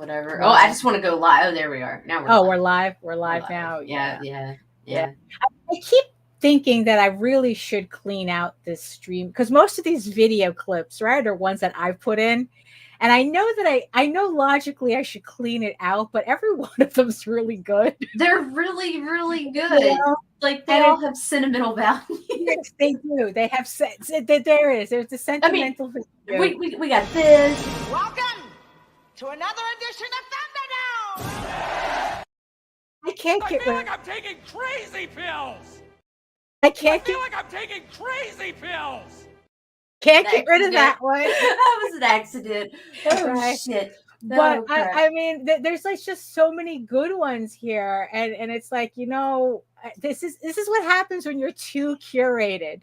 whatever. Right. Oh, I just want to go live. Oh, there we are. Now we're live. We're live now. Yeah. I keep thinking that I really should clean out this stream because most of these video clips, right, are ones that I put in. And I know that I know logically I should clean it out, but every one of them's really good. They're really, really good. You know? Like they all have sentimental value. Yes, they do. They have there's the sentimental. We got this. Welcome to another edition of Thunderdome. I can't get rid. I feel like I'm taking crazy pills. I feel like I'm taking crazy pills. Can't get rid of that one. That was an accident. Oh shit. But I mean, there's like just so many good ones here, and it's like, you know, this is what happens when you're too curated,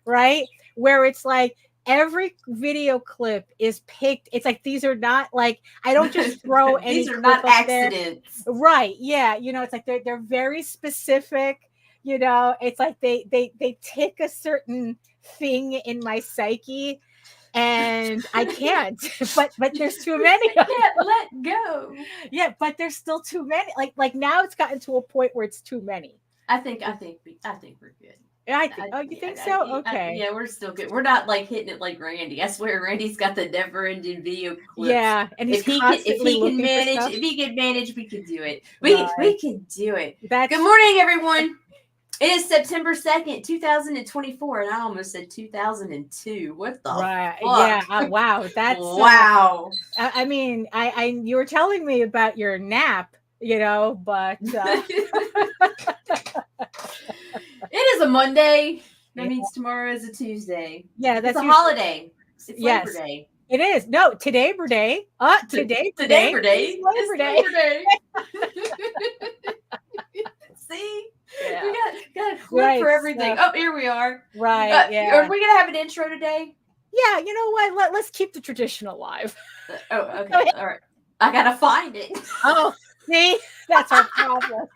right? Where it's like every video clip is picked. It's like these are not like I don't just throw any. These are not accidents, right? Yeah, you know, it's like they're very specific. You know, it's like they tick a certain thing in my psyche. And I can't, but there's too many. I can't let go. Yeah, but there's still too many. Like now it's gotten to a point where it's too many. I think we're good. You think so? Okay. Yeah, we're still good. We're not like hitting it like Randy. I swear, Randy's got the never-ending video clips. Yeah, and if he can manage, we can do it. We can do it. Good morning, everyone. It is September 2nd, 2024, and I almost said 2002. What the fuck? Yeah, wow. That's wow. I mean, you were telling me about your nap, you know, but it is a Monday. That means tomorrow is a Tuesday. Yeah, that's a holiday. It's Labor Day. It is. No, today Day. Today Day. Labor Day. See? Yeah. We got a clip for everything. Oh, here we are. Right. Yeah. Are we gonna have an intro today? Yeah. You know what? Let's keep the tradition alive. Oh, okay. All right. I gotta find it. Oh, see, that's our problem.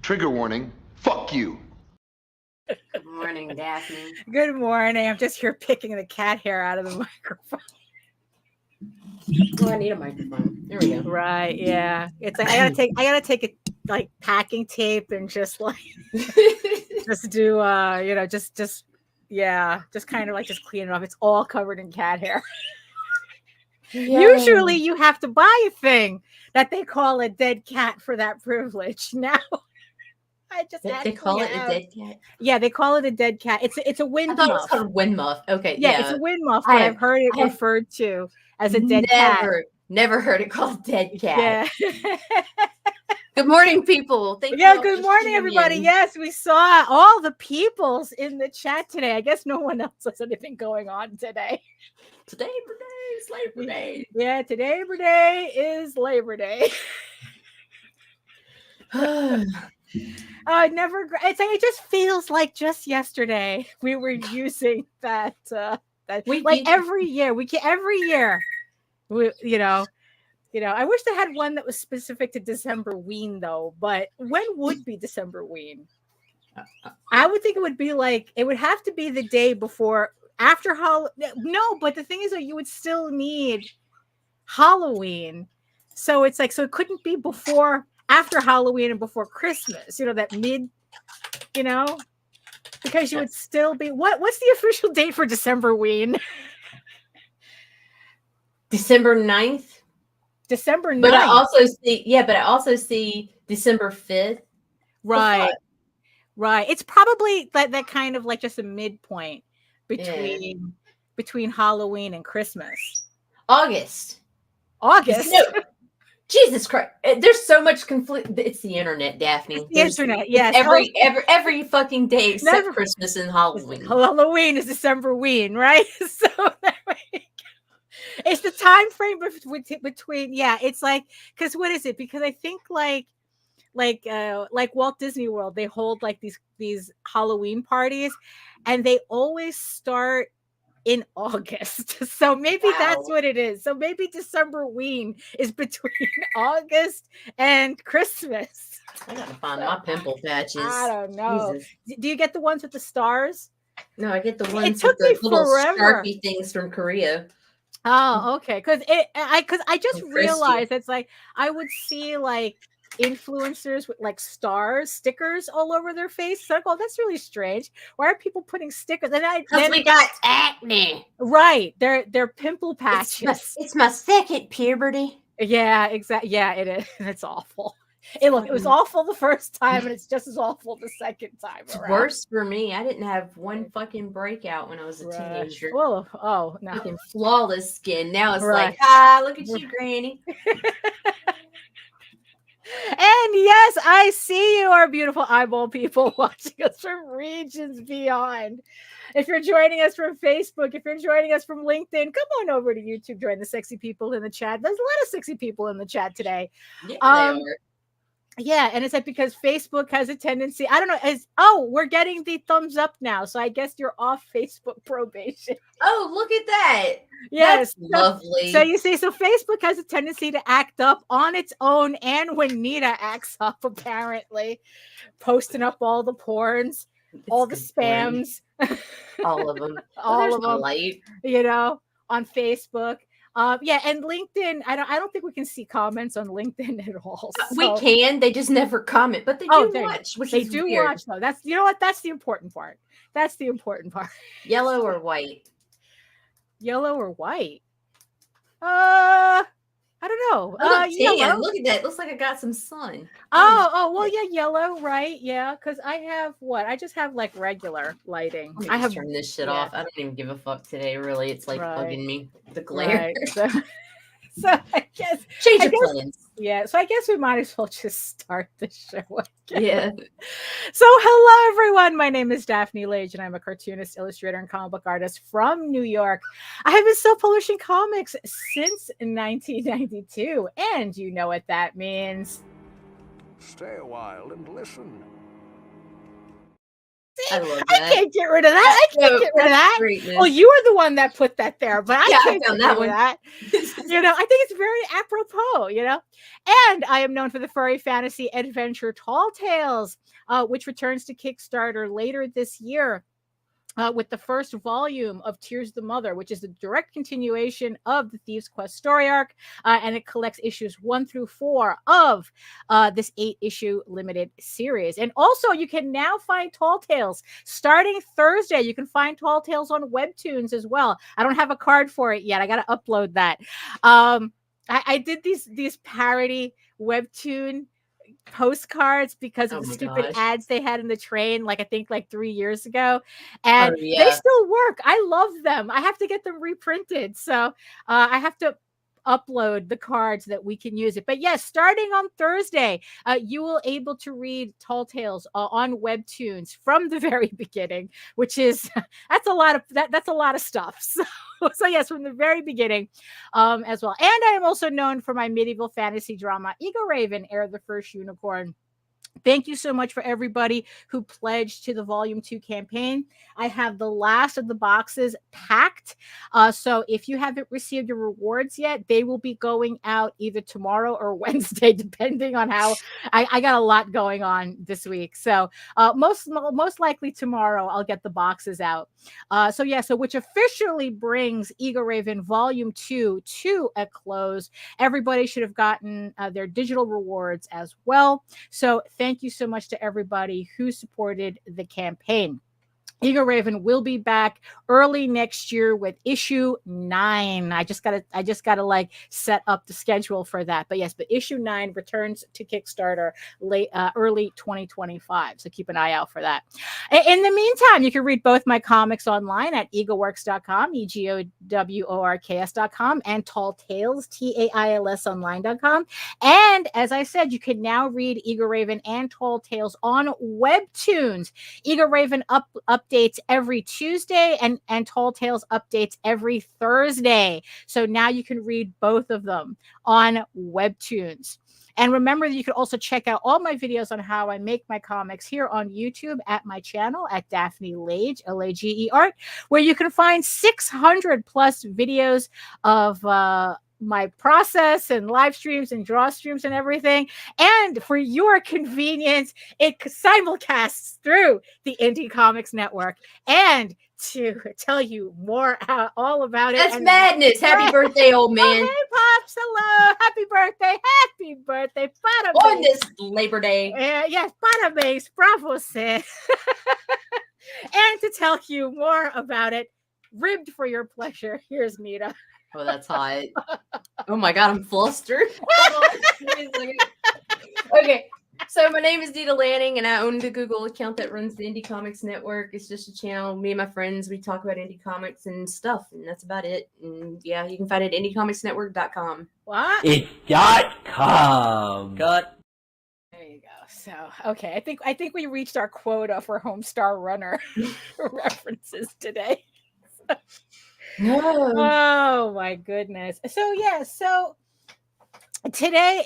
Trigger warning. Fuck you. Good morning, Daphne. Good morning. I'm just here picking the cat hair out of the microphone. Oh, I need a microphone. There we go. Right. Yeah. It's like I gotta take a like packing tape and just like just do just kind of like just clean it off. It's all covered in cat hair. Yeah. Usually you have to buy a thing that they call a dead cat for that privilege. Now they call it a dead cat. Yeah, they call it a dead cat. It's a wind muff. I thought it was called wind muff. Okay, yeah, it's a wind muff. But I've heard it referred to as a dead cat. Never heard it called dead cat. Yeah. Good morning, people. Good morning, everybody. Yes, we saw all the peoples in the chat today. I guess no one else has anything going on today. Today is Labor Day. Yeah, today is Labor Day. It's like it just feels like just yesterday we were using that. Every year. I wish they had one that was specific to Decemberween though. But when would be Decemberween? I would think it would be like it would have to be the day before. After no, but the thing is that you would still need Halloween. So it's like, so it couldn't be after Halloween and before Christmas, that mid, because you would still be, what's the official date for Decemberween? December 9th. December 9th. But I also see December 5th. Right. Right. It's probably that kind of like just a midpoint between Halloween and Christmas. August. No. Jesus Christ. There's so much conflict. It's the internet, Daphne. It's the internet, yes. Every fucking day except Never- Christmas and Halloween. Halloween is December-ween, right? So there we go. It's the time frame between it's like, because what is it? Because I think like Walt Disney World, they hold like these Halloween parties, and they always start in August. So maybe that's what it is. So maybe December-ween is between August and Christmas. I gotta find my pimple patches. I don't know. Jesus. Do you get the ones with the stars? No, I get the ones took with the me little forever. Sharpie things from Korea. Oh, okay. Because I just Christian. realized it's like I would see like influencers with like stickers all over their face. So I go, that's really strange. Why are people putting stickers? Because we got acne. Right. They're pimple patches. It's my second puberty. Yeah, exactly. Yeah, it is. It's awful. It was awful the first time, and it's just as awful the second time. It's worse for me. I didn't have one fucking breakeout when I was a teenager. Oh no. Fucking flawless skin. Now it's Right. like, look at you, Granny. And yes, I see you, our beautiful eyeball people watching us from regions beyond. If you're joining us from Facebook, if you're joining us from LinkedIn, come on over to YouTube. Join the sexy people in the chat. There's a lot of sexy people in the chat today. Yeah, they are. Yeah, and it's like because Facebook has a tendency, I don't know, we're getting the thumbs up now. So I guess you're off Facebook probation. Oh, look at that. Yes. That's lovely. So you see, so Facebook has a tendency to act up on its own, and when Nita acts up, apparently, posting up all the porns, all the spams, all of them, all of them, light. On Facebook. And LinkedIn, I don't think we can see comments on LinkedIn at all. So. We can, they just never comment, but they do watch, which is do weird. Watch though. That's that's the important part. That's the important part. Yellow or white? Yellow or white? I don't know. Yellow. Look at that. Looks like I got some sun. Well, yeah, yellow, right? Yeah, because I have I just have like regular lighting. I have turn this shit off. I don't even give a fuck today. Really, it's like bugging me. The glare. Right. So I guess change your plans. Yeah, so I guess we might as well just start the show again. Yeah. So hello everyone. My name is Daphne Lage, and I'm a cartoonist, illustrator, and comic book artist from New York. I have been self-publishing comics since 1992, and you know what that means. Stay a while and listen. I love that. I can't get rid of that. I can't get rid of that. Greatness. Well, you were the one that put that there, but I can't found get that rid of one. that. I think it's very apropos, And I am known for the furry fantasy adventure Tall Tales, which returns to Kickstarter later this year. With the first volume of Tears the Mother, which is a direct continuation of the Thieves Quest story arc, and it collects issues 1 through 4 of this 8-issue limited series. And also, you can now find Tall Tales starting Thursday. You can find Tall Tales on Webtoons as well. I don't have a card for it yet. I got to upload that. I did these parody Webtoon postcards because of the stupid ads they had in the train, I think 3 years ago, and they still work. I love them. I have to get them reprinted, so I have to upload the cards that we can use it. But yes, starting on Thursday, you will able to read Tall Tales on Webtoons from the very beginning, which is that's a lot of stuff. So yes, from the very beginning as well. And I am also known for my medieval fantasy drama Ego Raven, Heir of the First Unicorn. Thank you so much for everybody who pledged to the Volume 2 campaign. I have the last of the boxes packed. So if you haven't received your rewards yet, they will be going out either tomorrow or Wednesday, depending on how I got a lot going on this week. So most likely tomorrow, I'll get the boxes out. So which officially brings Ego Raven Volume 2 to a close. Everybody should have gotten their digital rewards as well. So thank you so much to everybody who supported the campaign. Eagle Raven will be back early next year with issue 9. I just gotta like set up the schedule for that. But yes, but issue 9 returns to Kickstarter early 2025. So keep an eye out for that. In the meantime, you can read both my comics online at eagleworks.com, EGOWORKS.com, and Tall Tales, TAILS online.com. And as I said, you can now read Eagle Raven and Tall Tales on Webtoons. Eagle Raven updates every Tuesday and Tall Tales updates every Thursday. So now you can read both of them on Webtoons. And remember that you can also check out all my videos on how I make my comics here on YouTube at my channel at Daphne Lage, Lage Art, where you can find 600 plus videos of my process and live streams and draw streams and everything. And for your convenience, it simulcasts through the Indie Comics Network. And to tell you more all about it. That's madness. Happy birthday, old man. Oh, hey, Pops. Hello. Happy birthday. Happy birthday. On this Labor Day. Yes, parabéns pra você. And to tell you more about it, ribbed for your pleasure, here's Nita. Oh, that's hot. Oh my God, I'm flustered. Okay, so my name is Nita Lanning, and I own the Google account that runs the Indie Comics Network. It's just a channel. Me and my friends, we talk about indie comics and stuff, and that's about it. And yeah, you can find it at indiecomicsnetwork.com. What? It's .com. Cut. There you go. So, okay, I think we reached our quota for Homestar Runner references today. No. Oh my goodness. So today,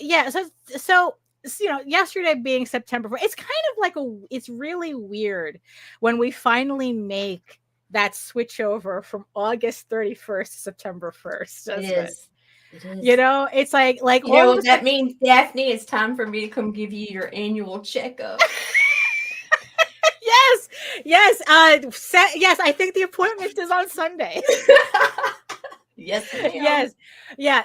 so you know, yesterday being September 4th, it's kind of like it's really weird when we finally make that switch over from August 31st to September 1st. It is. You know, it's like you know what that means, Daphne? It's time for me to come give you your annual checkup. Yes. Yes. I think the appointment is on Sunday. Yes. Yes. Yeah.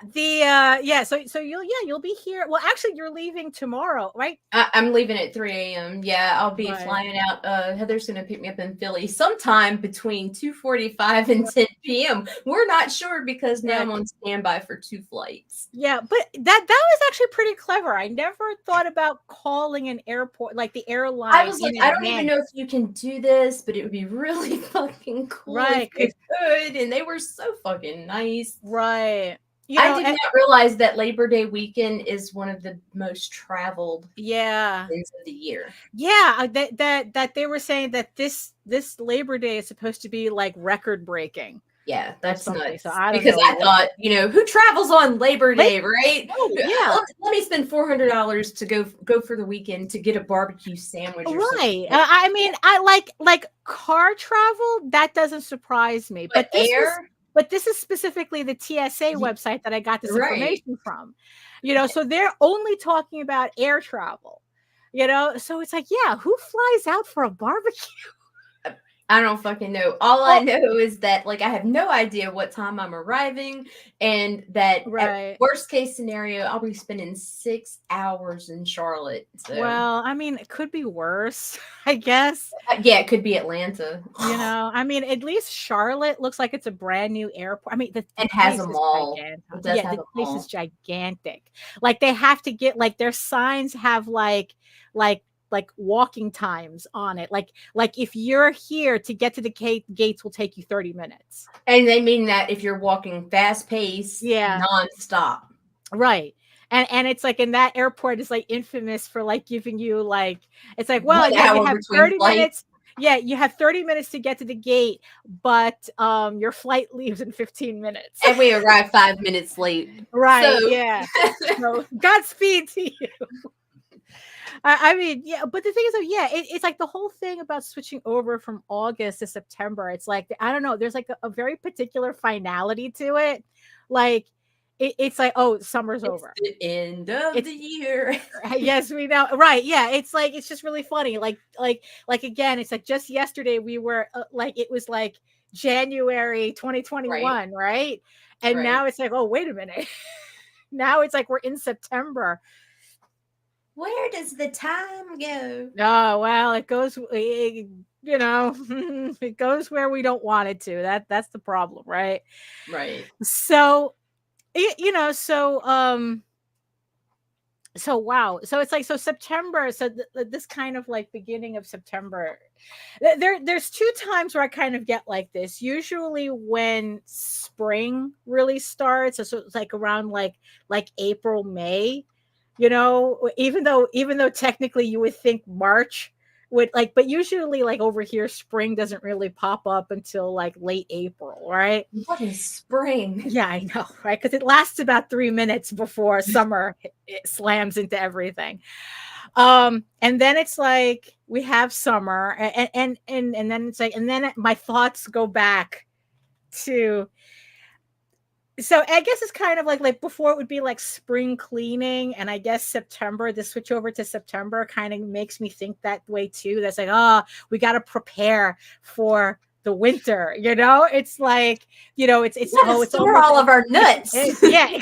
So you'll be here. Well, actually, you're leaving tomorrow, right? I'm leaving at 3 a.m. Yeah, I'll be flying out. Heather's gonna pick me up in Philly sometime between 2:45 and 10 p.m. We're not sure because now I'm on standby for 2 flights. Yeah, but that was actually pretty clever. I never thought about calling an airport, like the airline. I was like, I don't even know if you can do this, but it would be really fucking cool if you could. And they were so fucking nice. Right. I did not realize that Labor Day weekend is one of the most traveled ends of the year. Yeah, that they were saying that this Labor Day is supposed to be like record breaking. Yeah, that's nuts. So because I thought, you know, who travels on Labor Day, right? Oh, yeah. Let me spend $400 to go for the weekend to get a barbecue sandwich. Right. I mean, I like car travel. That doesn't surprise me. But this is specifically the TSA website that I got this information from. You know, so they're only talking about air travel. You know, so it's like, yeah, who flies out for a barbecue? I don't fucking know. All I know is that, like, I have no idea what time I'm arriving, and that at worst case scenario, I'll be spending 6 hours in Charlotte. So. Well, I mean, it could be worse, I guess. Yeah, it could be Atlanta. You know, I mean, at least Charlotte looks like it's a brand new airport. I mean, it has a mall. The place is gigantic. Like, they have to get, like, their signs have like walking times on it. Like if you're here to get to the gates will take you 30 minutes. And they mean that if you're walking fast pace, nonstop. Right. And it's like, in that airport is like infamous for like giving you like, it's like, well, you have 30 minutes. Yeah, you have 30 minutes to get to the gate, but your flight leaves in 15 minutes. And we arrive 5 minutes late. Right. So. Yeah. So Godspeed to you. I mean, yeah, but the thing is, it's like the whole thing about switching over from August to September. It's like, I don't know, there's like a very particular finality to it. Like, it's like, oh, summer's over. The end of the year. Yes, we know. Right. Yeah. It's like, it's just really funny. Like again, it's like just yesterday we were like, it was like January 2021. Right. And now it's like, oh, wait a minute. Now it's like we're in September. Where does the time go? Oh, well, it goes you know, it goes where we don't want it to. That's the problem, right? Right. So, so wow, so it's like, so September, so this kind of like beginning of September, there's two times where I kind of get like this. Usually when spring really starts, so it's like around like April, May, even though technically you would think March would, like, but usually like over here spring doesn't really pop up until like late April, right? What is spring? Yeah, I know, right? Because it lasts about 3 minutes before summer it slams into everything. And then it's like we have summer, and then it's like, and then my thoughts go back to, so I guess it's kind of like before it would be like spring cleaning, and I guess September, the switch over to September kind of makes me think that way too. That's like, we got to prepare for the winter, it's like, it's store all of our nuts. Yeah.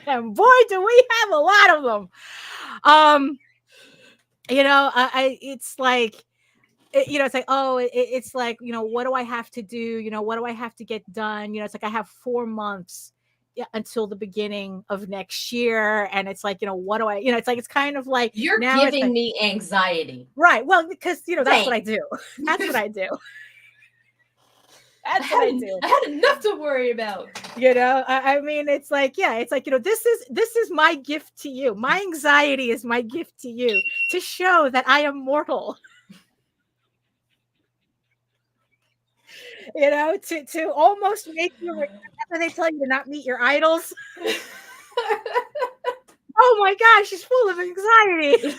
And boy, do we have a lot of them. It's like, it's like, it's like, what do I have to do? What do I have to get done? It's like I have 4 months until the beginning of next year. And it's like, what do I, it's like, it's kind of like, you're now giving me anxiety. Right. Well, because, that's what I do. That's what I do. That's what I do. I had enough to worry about. I mean, it's like, it's like, this is my gift to you. My anxiety is my gift to you, to show that I am mortal. To almost make you, that's when they tell you to not meet your idols. Oh my gosh, she's full of anxiety.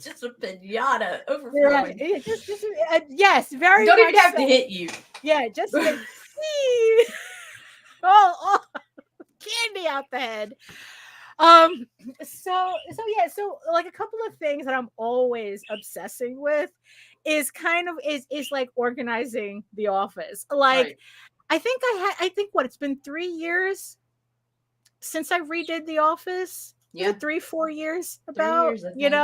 Just a pinata overflowing. Yeah, yes, very. Don't even have so. to hit you. Yeah, just like, oh, candy out the head. So like a couple of things that I'm always obsessing with is kind of is like organizing the office. Like, right. I think what, it's been 3 years since I redid the office. Yeah, 3-4 years about, 3 years,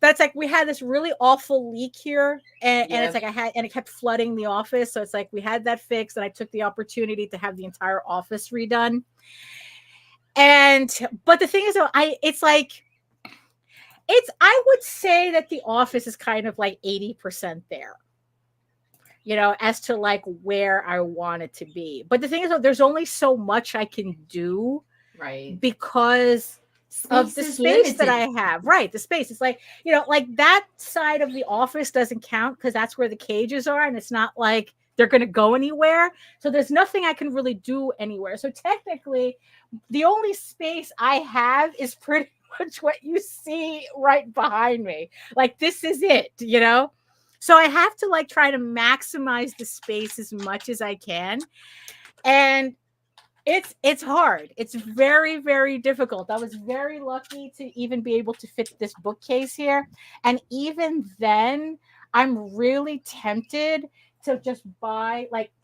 that's like, we had this really awful leak here, and it's like it kept flooding the office. So it's like we had that fixed, and I took the opportunity to have the entire office redone. But the thing is, though, I would say that the office is kind of like 80% there, as to like where I want it to be. But the thing is, though, there's only so much I can do, right? Because of the space that I have, right? The space. It's like, like that side of the office doesn't count because that's where the cages are, and it's not like they're going to go anywhere. So there's nothing I can really do anywhere. So technically, the only space I have is pretty much what you see right behind me. Like, this is it, So I have to like try to maximize the space as much as I can. And it's hard. It's very, very difficult. I was very lucky to even be able to fit this bookcase here. And even then, I'm really tempted to just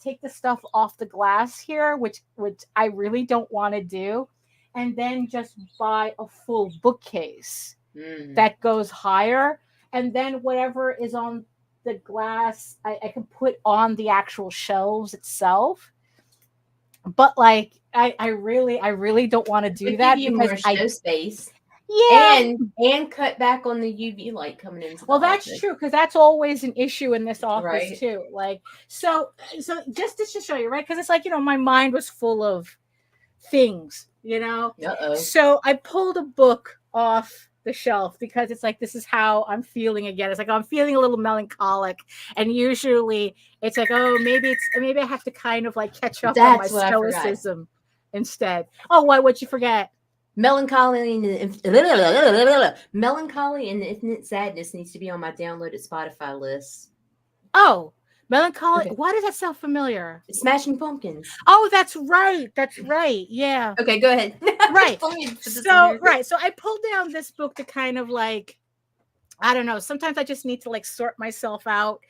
take the stuff off the glass here, which I really don't want to do. And then just buy a full bookcase that goes higher. And then whatever is on the glass, I can put on the actual shelves itself. But like, I really don't want to do that because I show space. Yeah, and cut back on the UV light coming in. Well, that's true, because that's always an issue in this office too. Like, so just to show you, right? Because it's like, my mind was full of things, So I pulled a book off the shelf because it's like, this is how I'm feeling again. It's like, I'm feeling a little melancholic, and usually it's like, maybe I have to kind of like catch up on my stoicism instead. Oh, what'd you forget? Melancholy and the Infinite Sadness needs to be on my downloaded Spotify list. Oh, Melancholy. Okay. Why does that sound familiar? Smashing Pumpkins. Oh, that's right. That's right. Yeah. Okay, go ahead. Right. So I pulled down this book to kind of like, I don't know. Sometimes I just need to like sort myself out.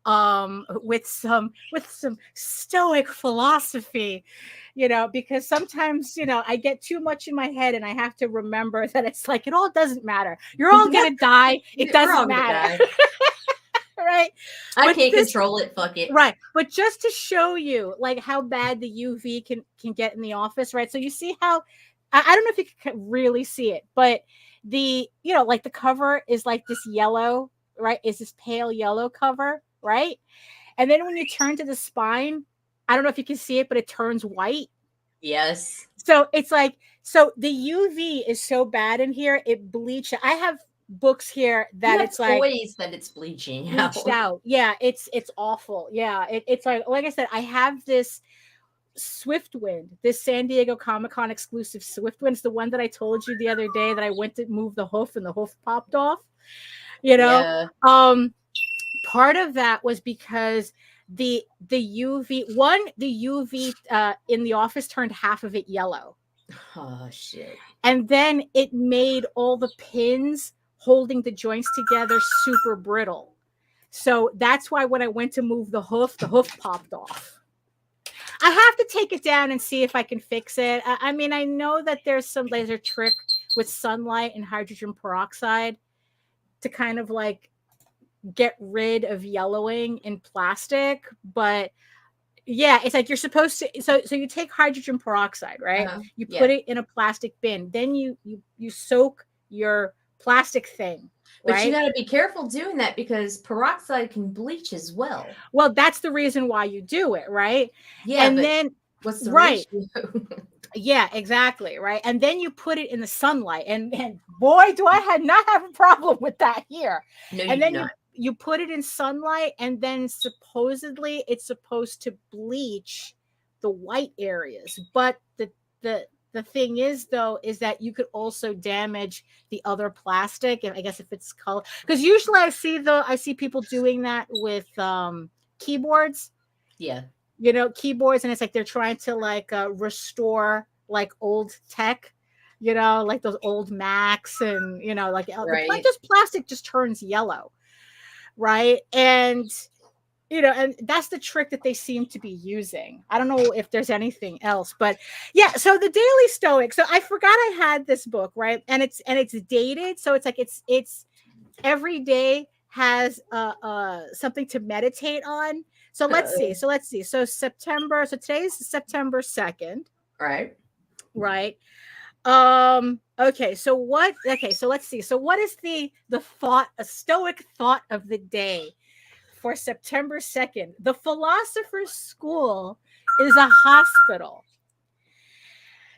with some stoic philosophy, because sometimes, I get too much in my head and I have to remember that it's like, it all doesn't matter. You're all going to die. It doesn't matter. Right. I can't control it. Fuck it. Right. But just to show you like how bad the UV can get in the office. Right. So you see how, I don't know if you can really see it, but the, like the cover is like this yellow, right? Is this pale yellow cover. Right. And then when you turn to the spine, I don't know if you can see it, but it turns white. Yes. So it's like, so the UV is so bad in here. It bleaches. I have books here that it's like toys that it's bleached out. Yeah, it's awful. Yeah, it's like I said, I have this Swiftwind, this San Diego Comic-Con exclusive Swiftwind. It's the one that I told you the other day that I went to move the hoof and the hoof popped off. Yeah. Part of that was because the UV in the office turned half of it yellow. Oh shit. And then it made all the pins holding the joints together super brittle. So that's why when I went to move the hoof popped off. I have to take it down and see if I can fix it. I mean, I know that there's some laser trick with sunlight and hydrogen peroxide to kind of like get rid of yellowing in plastic, but yeah, it's like you're supposed to. So you take hydrogen peroxide, right? You put it in a plastic bin, then you soak your plastic thing. But right? You got to be careful doing that because peroxide can bleach as well. Well, that's the reason why you do it, right? Yeah, and then what's the right? ratio? Yeah, exactly, right. And then you put it in the sunlight, and boy, do I not have a problem with that here. No, and then not. You put it in sunlight, and then supposedly it's supposed to bleach the white areas. But the thing is, though, is that you could also damage the other plastic. And I guess if it's color, because usually I see people doing that with keyboards. Yeah. Keyboards, and it's like they're trying to like restore like old tech, like those old Macs, and like right. just plastic just turns yellow. Right. And and that's the trick that they seem to be using. I don't know if there's anything else, but yeah. So the Daily Stoic. So I forgot I had this book, right? And it's dated. So it's like it's every day has something to meditate on. So let's see. So September. So today's September 2nd. Right. Right. Okay. So let's see. So what is the thought, a Stoic thought of the day for September 2nd? The Philosopher's School is a hospital.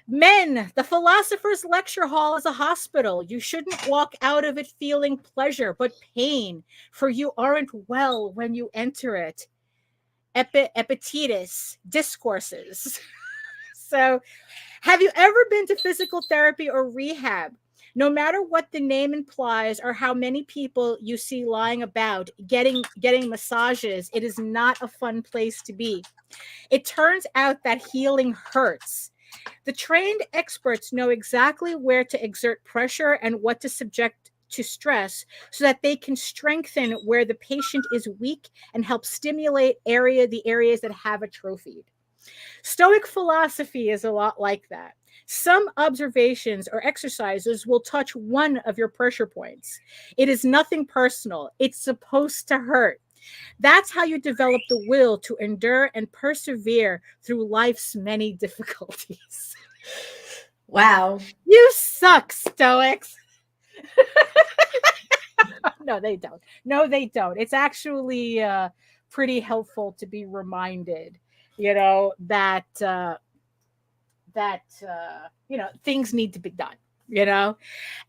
Men, the Philosopher's Lecture Hall is a hospital. You shouldn't walk out of it feeling pleasure, but pain, for you aren't well when you enter it. Epictetus Discourses. So, have you ever been to physical therapy or rehab? No matter what the name implies or how many people you see lying about getting massages, it is not a fun place to be. It turns out that healing hurts. The trained experts know exactly where to exert pressure and what to subject to stress so that they can strengthen where the patient is weak and help stimulate the areas that have atrophied. Stoic philosophy is a lot like that. Some observations or exercises will touch one of your pressure points. It is nothing personal. It's supposed to hurt. That's how you develop the will to endure and persevere through life's many difficulties. Wow. You suck, Stoics. No, they don't. No, they don't. It's actually pretty helpful to be reminded, that things need to be done,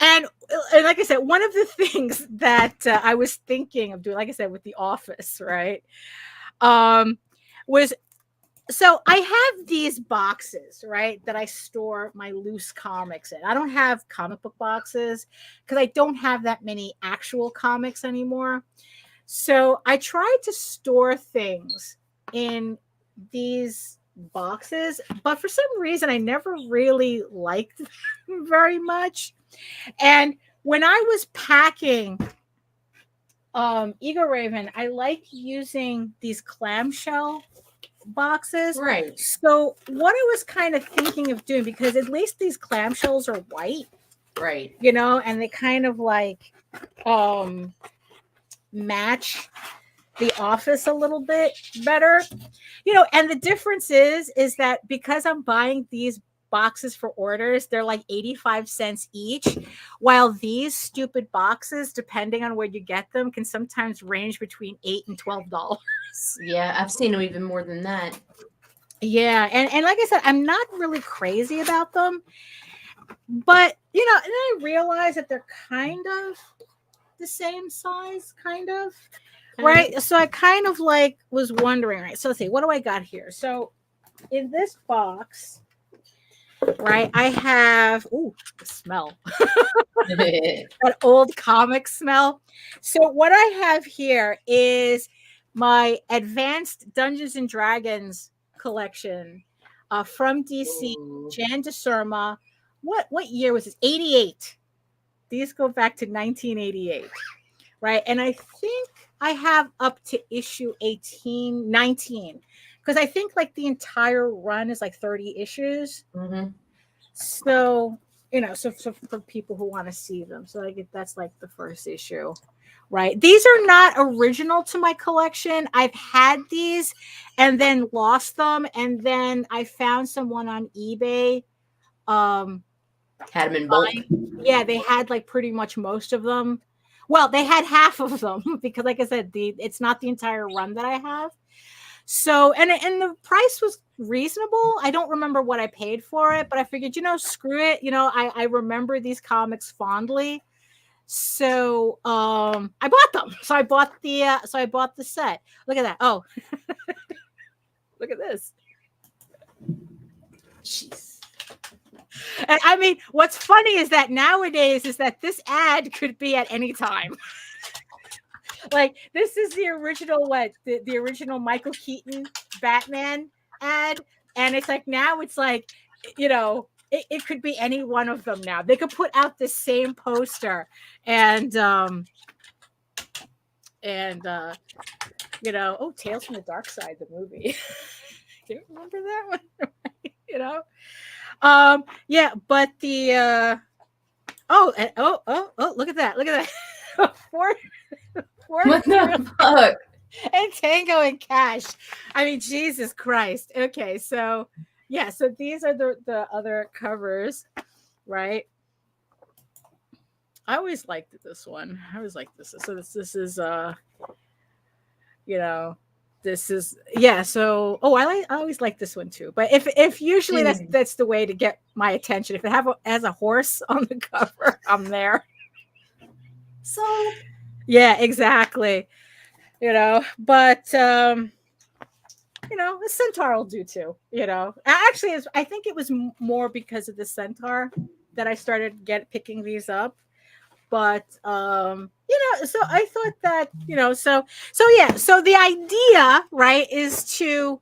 and like I said, one of the things that I was thinking of doing, like I said, with The Office, right, was, so I have these boxes, right, that I store my loose comics in. I don't have comic book boxes because I don't have that many actual comics anymore. So I tried to store things in these boxes, but for some reason I never really liked them very much. And when I was packing Eagle Raven, I like using these clamshell boxes. Right. So what I was kind of thinking of doing, because at least these clamshells are white, Right. you know, and they kind of like match the office a little bit better, you know. And the difference is that because I'm buying these boxes for orders, they're like 85 cents each, while these stupid boxes, depending on where you get them, can sometimes range between $8 and $12. Yeah, I've seen them even more than that. Yeah, and like I said, I'm not really crazy about them, but you know, and then I realized that they're kind of the same size, kind of. Right. So I kind of like was wondering, right? So let's see, what do I got here? So in this box, right, I have the smell. That old comic smell. So what I have here is my Advanced Dungeons and Dragons collection from DC. Ooh. Jan DeSerma. What year was this? 88. These go back to 1988. Right. And I think I have up to issue 19, because I think like the entire run is like 30 issues. Mm-hmm. So, you know, so for people who want to see them. So like that's like the first issue. Right. These are not original to my collection. I've had these and then lost them. And then I found someone on eBay. Had them in bulk. Yeah, they had like pretty much most of them. Well, they had half of them because, like I said, it's not the entire run that I have. So, and the price was reasonable. I don't remember what I paid for it, but I figured, you know, screw it. You know, I remember these comics fondly. So, I bought them. So I bought the set. Look at that. Oh, look at this. Jeez. And I mean, what's funny is that nowadays is that this ad could be at any time. Like this is the original the original Michael Keaton Batman ad, and it's like now it's like, you know, it could be any one of them now. They could put out the same poster and you know, Tales from the Dark Side, the movie. Do you remember that one? You know. Yeah, but the look at that. Look at that. Ford What the fuck? And Tango and Cash. I mean, Jesus Christ. Okay, so yeah, so these are the other covers, right? I always liked this one. I always liked this. So this is you know, this is so I always like this one too. But if usually that's the way to get my attention. If it has a horse on the cover, I'm there. So yeah, exactly. You know, but you know, the centaur will do too. You know, actually, I think it was more because of the centaur that I started picking these up. But you know, so I thought that, you know, so yeah, so the idea, right, is to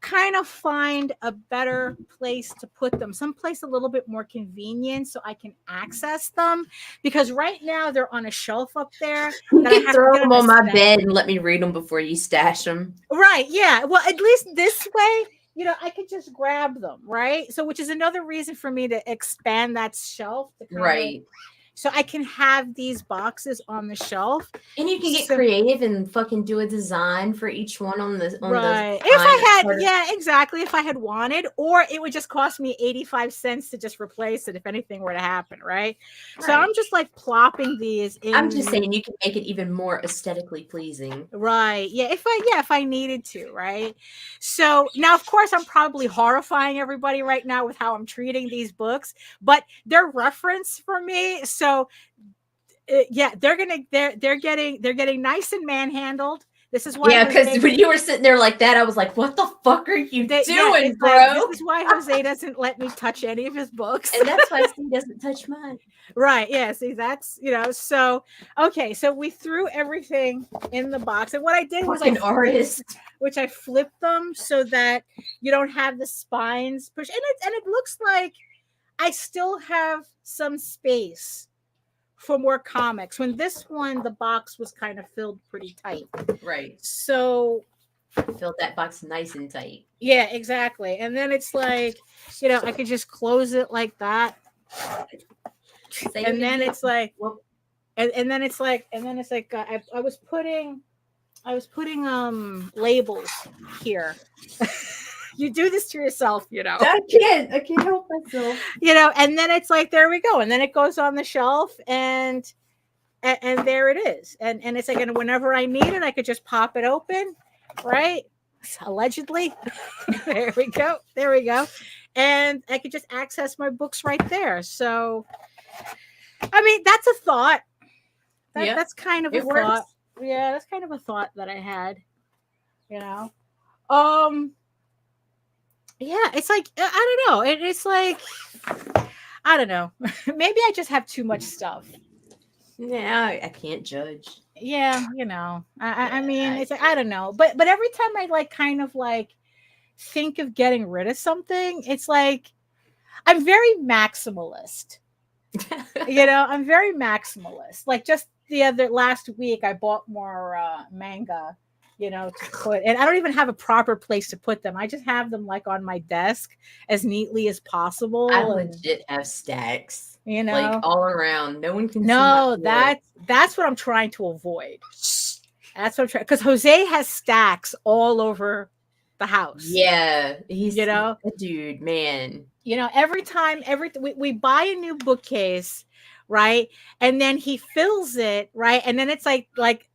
kind of find a better place to put them, someplace a little bit more convenient so I can access them, because right now they're on a shelf up there. You can throw them on my bed and let me read them before you stash them. Right. Yeah. Well, at least this way, you know, I could just grab them. Right. So, which is another reason for me to expand that shelf. Right. So I can have these boxes on the shelf, and you can get creative and fucking do a design for each one on the right. If I had, yeah, exactly. If I had wanted, or it would just cost me 85 cents to just replace it if anything were to happen, right? So I'm just like plopping these in. I'm just saying you can make it even more aesthetically pleasing, right? Yeah, if I needed to, right? So now, of course, I'm probably horrifying everybody right now with how I'm treating these books, but they're reference for me. So yeah, they're getting nice and manhandled. This is why. Yeah, because when you were sitting there like that, I was like, "What the fuck are you doing, bro?" Like, this is why Jose doesn't let me touch any of his books, and that's why he doesn't touch mine. Right? Yeah. See, that's, you know. So okay, so we threw everything in the box, and what I did was I flipped them so that you don't have the spines pushed, and it looks like I still have some space for more comics. When this one, the box was kind of filled pretty tight. Right. So Filled that box nice and tight. yeah, exactly. And then it's like, I could just close it like that. And then it's like, and then it's like I was putting labels here. You do this to yourself, I can't help myself. And then it's like, there we go. And then it goes on the shelf and there it is. And it's like, and whenever I need it, I could just pop it open, right? Allegedly. There we go. And I could just access my books right there. So, I mean, that's a thought. That's kind of a thought. Yeah, that's kind of a thought that I had. Yeah, it's like, I don't know. It's like, I don't know. Maybe I just have too much stuff. Yeah, I can't judge. Yeah, I mean, it's like, I don't know. But every time I like kind of like think of getting rid of something, it's like I'm very maximalist. I'm very maximalist. Like just last week I bought more manga, to put, and I don't even have a proper place to put them. I just have them like on my desk as neatly as possible. I legit have stacks, like all around. No one can. No, that's what I'm trying to avoid. That's what I'm trying, because Jose has stacks all over the house. Yeah, he's a dude, man. Every time we buy a new bookcase, right? And then he fills it, right? And then it's like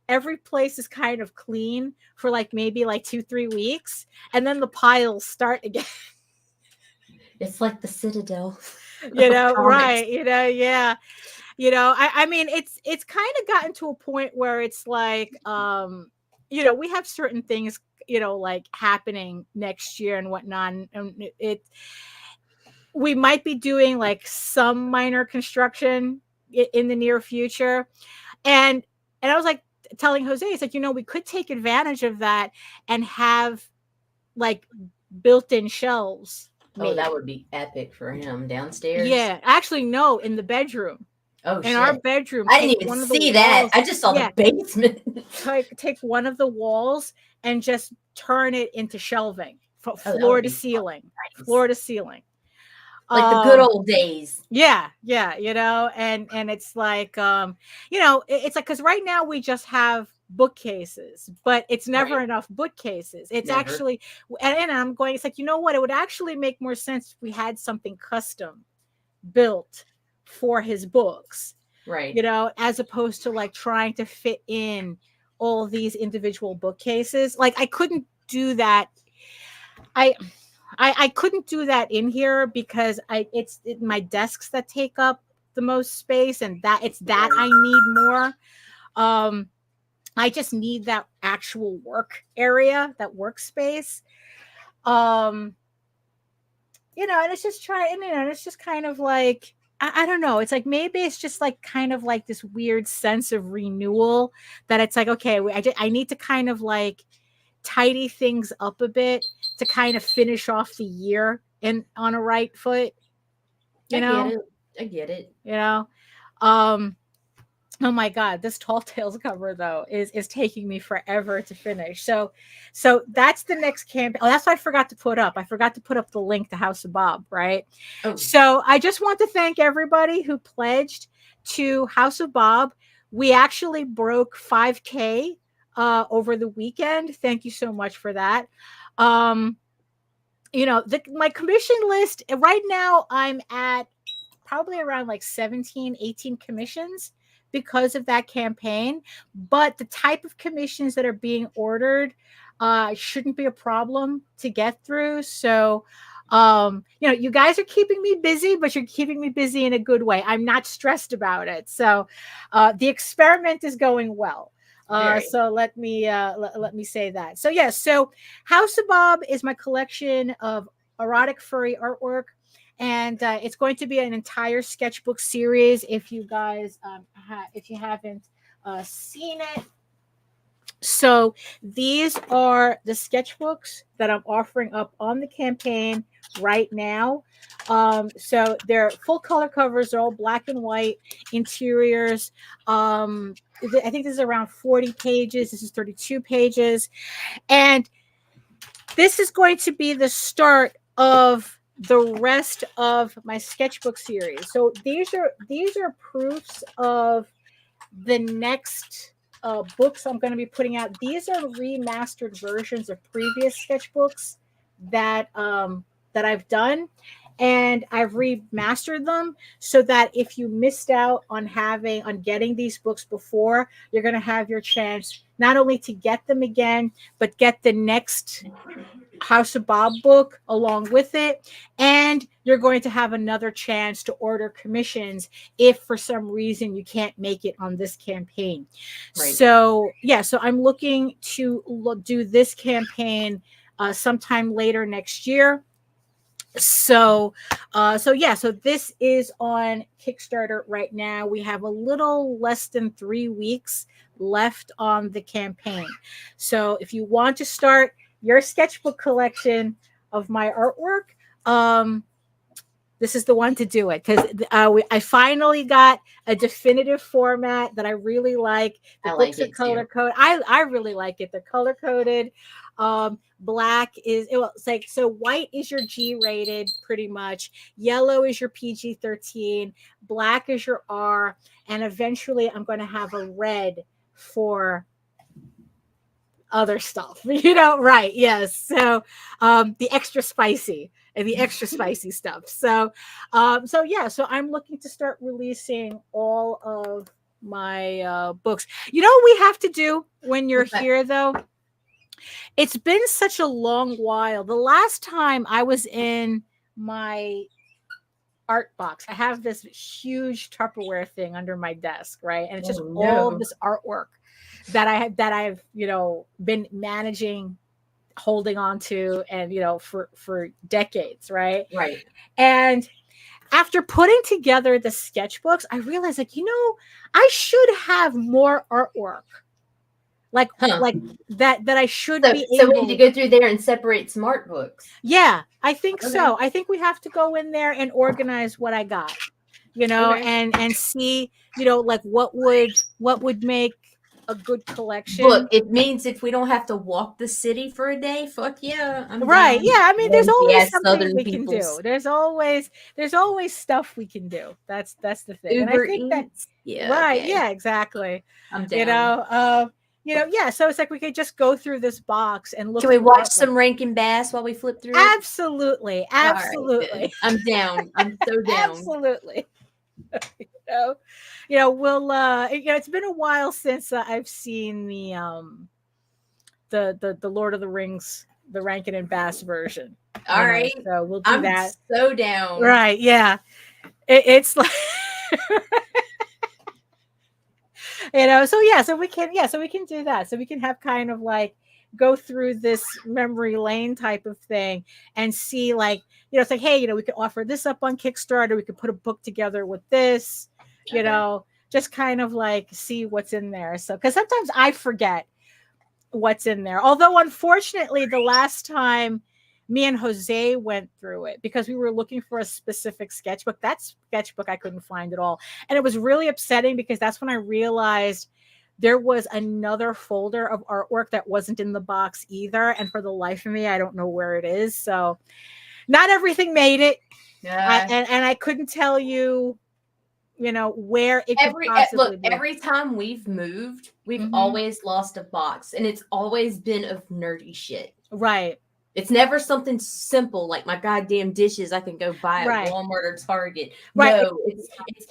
every place is kind of clean for like maybe like 2-3 weeks, and then the piles start again. It's like the Citadel. Right. Yeah. I mean, it's kind of gotten to a point where it's like, we have certain things, like happening next year and whatnot. And we might be doing like some minor construction in the near future. And I was like telling Jose, it's like, we could take advantage of that and have like built-in shelves. Oh, that would be epic for him downstairs. Yeah, actually, no, in the bedroom. Oh, in our bedroom. I didn't even see that. I just saw the basement. Take one of the walls and just turn it into shelving, floor to ceiling, nice. Floor to ceiling. Like the good old days. Yeah, and it's like, it's like, because right now we just have bookcases, but it's never enough bookcases. It's never. Actually, and I'm going, it's like, what? It would actually make more sense if we had something custom built for his books. Right. As opposed to like trying to fit in all these individual bookcases. Like I couldn't do that. I couldn't do that in here because it's my desks that take up the most space, and that I need more. I just need that actual work area, that workspace. And it's just it's just kind of like, I don't know. It's like, maybe it's just like kind of like this weird sense of renewal that it's like, okay, I need to kind of like tidy things up a bit to kind of finish off the year on a right foot. I get it. Oh my God, this Tall Tales cover though is taking me forever to finish. So that's the next campaign. Oh, that's what I forgot to put up. I forgot to put up the link to House of Bob, right? Oh. So I just want to thank everybody who pledged to House of Bob. We actually broke 5K over the weekend. Thank you so much for that. My commission list right now, I'm at probably around like 17, 18 commissions because of that campaign. But the type of commissions that are being ordered shouldn't be a problem to get through. So, you guys are keeping me busy, but you're keeping me busy in a good way. I'm not stressed about it. So the experiment is going well. So let me say that. So yes, so House of Bob is my collection of erotic furry artwork, and it's going to be an entire sketchbook series. If you guys if you haven't seen it, So these are the sketchbooks that I'm offering up on the campaign right now. So they're full color covers, they're all black and white interiors. I think this is around 40 pages. This is 32 pages. And this is going to be the start of the rest of my sketchbook series. So these are proofs of the next books I'm going to be putting out. These are remastered versions of previous sketchbooks that that I've done, and I've remastered them so that if you missed out on getting these books before, you're going to have your chance not only to get them again, but get the next House of Bob book along with it, and you're going to have another chance to order commissions if for some reason you can't make it on this campaign. Right. So I'm looking to do this campaign sometime later next year. So this is on Kickstarter right now. We have a little less than 3 weeks left on the campaign. So if you want to start your sketchbook collection of my artwork, this is the one to do it, because I finally got a definitive format that I really like. The books are color coded. I really like it. They're color coded. Black is it's like, so white is your G-rated pretty much. Yellow is your PG-13. Black is your R, and eventually I'm going to have a red for other stuff, right? Yes. So the extra spicy and the extra spicy stuff. So I'm looking to start releasing all of my books. You know what we have to do when you're here though? It's been such a long while. The last time I was in my art box, I have this huge Tupperware thing under my desk, right? And it's just all of this artwork that I've been managing, holding on to, and for decades, right? Right. And after putting together the sketchbooks, I realized I should have more artwork. Like that I should be able. So we need to go through there and separate some art books. Yeah, I think so. I think we have to go in there and organize what I got, and see, what would make a good collection. Look, it means if we don't have to walk the city for a day, fuck yeah. Right. Down. Yeah. I mean, there's always something we can do. There's always stuff we can do. That's the thing. Uber and I think Eats. Right. Okay. Yeah, exactly. I'm down. So it's like we could just go through this box and look. Can we watch some Rankin Bass while we flip through? Absolutely. Right, I'm down. I'm so down. Absolutely. We'll it's been a while since I've seen the Lord of the Rings, the Rankin and Bass version. All right. So we'll do that. So down. Right. Yeah. It's like so we can do that. So we can have kind of like go through this memory lane type of thing and see it's like, hey, we could offer this up on Kickstarter. We could put a book together with this, just kind of like see what's in there. So, because sometimes I forget what's in there. Although, unfortunately, the last time me and Jose went through it, because we were looking for a specific sketchbook. That sketchbook I couldn't find at all. And it was really upsetting because that's when I realized there was another folder of artwork that wasn't in the box either. And for the life of me, I don't know where it is. So not everything made it. Yeah. And I couldn't tell you, where it could possibly be. Every time we've moved, we've always lost a box. And it's always been of nerdy shit. Right. It's never something simple like my goddamn dishes I can go buy at Walmart or Target. Right. No,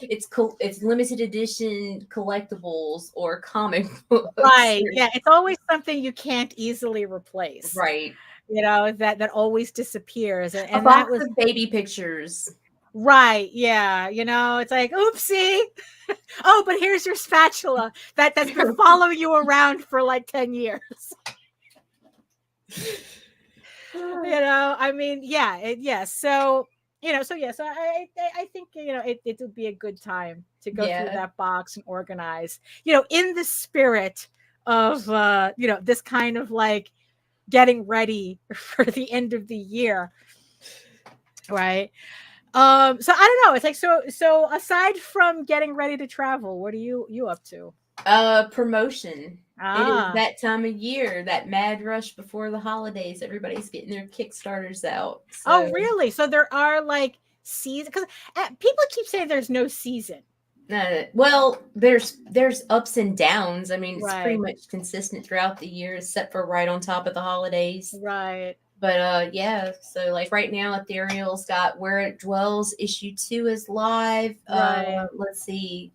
it's limited edition collectibles or comic books. Right. Yeah, it's always something you can't easily replace. Right. That always disappears. And a box of baby pictures. Right. Yeah. It's like, oopsie. Oh, but here's your spatula that's been following you around for like 10 years. I mean, yeah. So I think it would be a good time to go through that box and organize, in the spirit of this kind of like getting ready for the end of the year, right? So I don't know. It's like so aside from getting ready to travel, what are you up to? Promotion. Ah. It is that time of year, that mad rush before the holidays. Everybody's getting their Kickstarters out. Oh, really? So there are like seasons, because people keep saying there's no season. Well, there's ups and downs. I mean, it's Right. pretty much consistent throughout the year, except for right on top of the holidays. Right. But yeah, so like right now, Ethereal's got Where It Dwells issue 2 is live. Right. Let's see,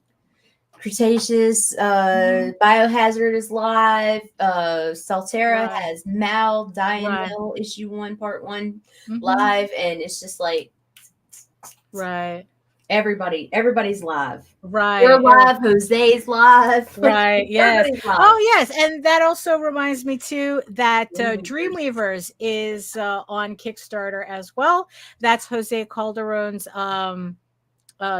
Cretaceous, Biohazard is live. Salterra Right. has Mal, Die and Right. Hell issue 1, part 1 Mhm. live, and it's just like Right. everybody's live. Right. We're live. Jose's live. Right. Yes. Everybody's live. Oh, yes. And that also reminds me too that Dreamweavers is on Kickstarter as well. That's Jose Calderon's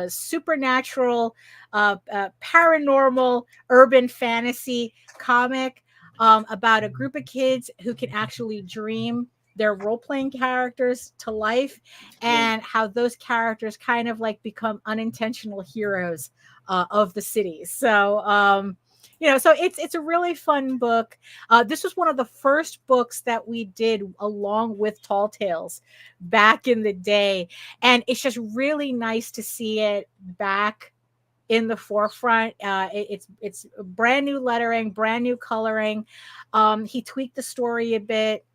supernatural, paranormal, urban fantasy comic about a group of kids who can actually dream their role-playing characters to life, and how those characters kind of like become unintentional heroes of the city. So so it's a really fun book. This was one of the first books that we did along with Tall Tales back in the day, and it's just really nice to see it back in the forefront. It's brand new lettering, brand new coloring. He tweaked the story a bit,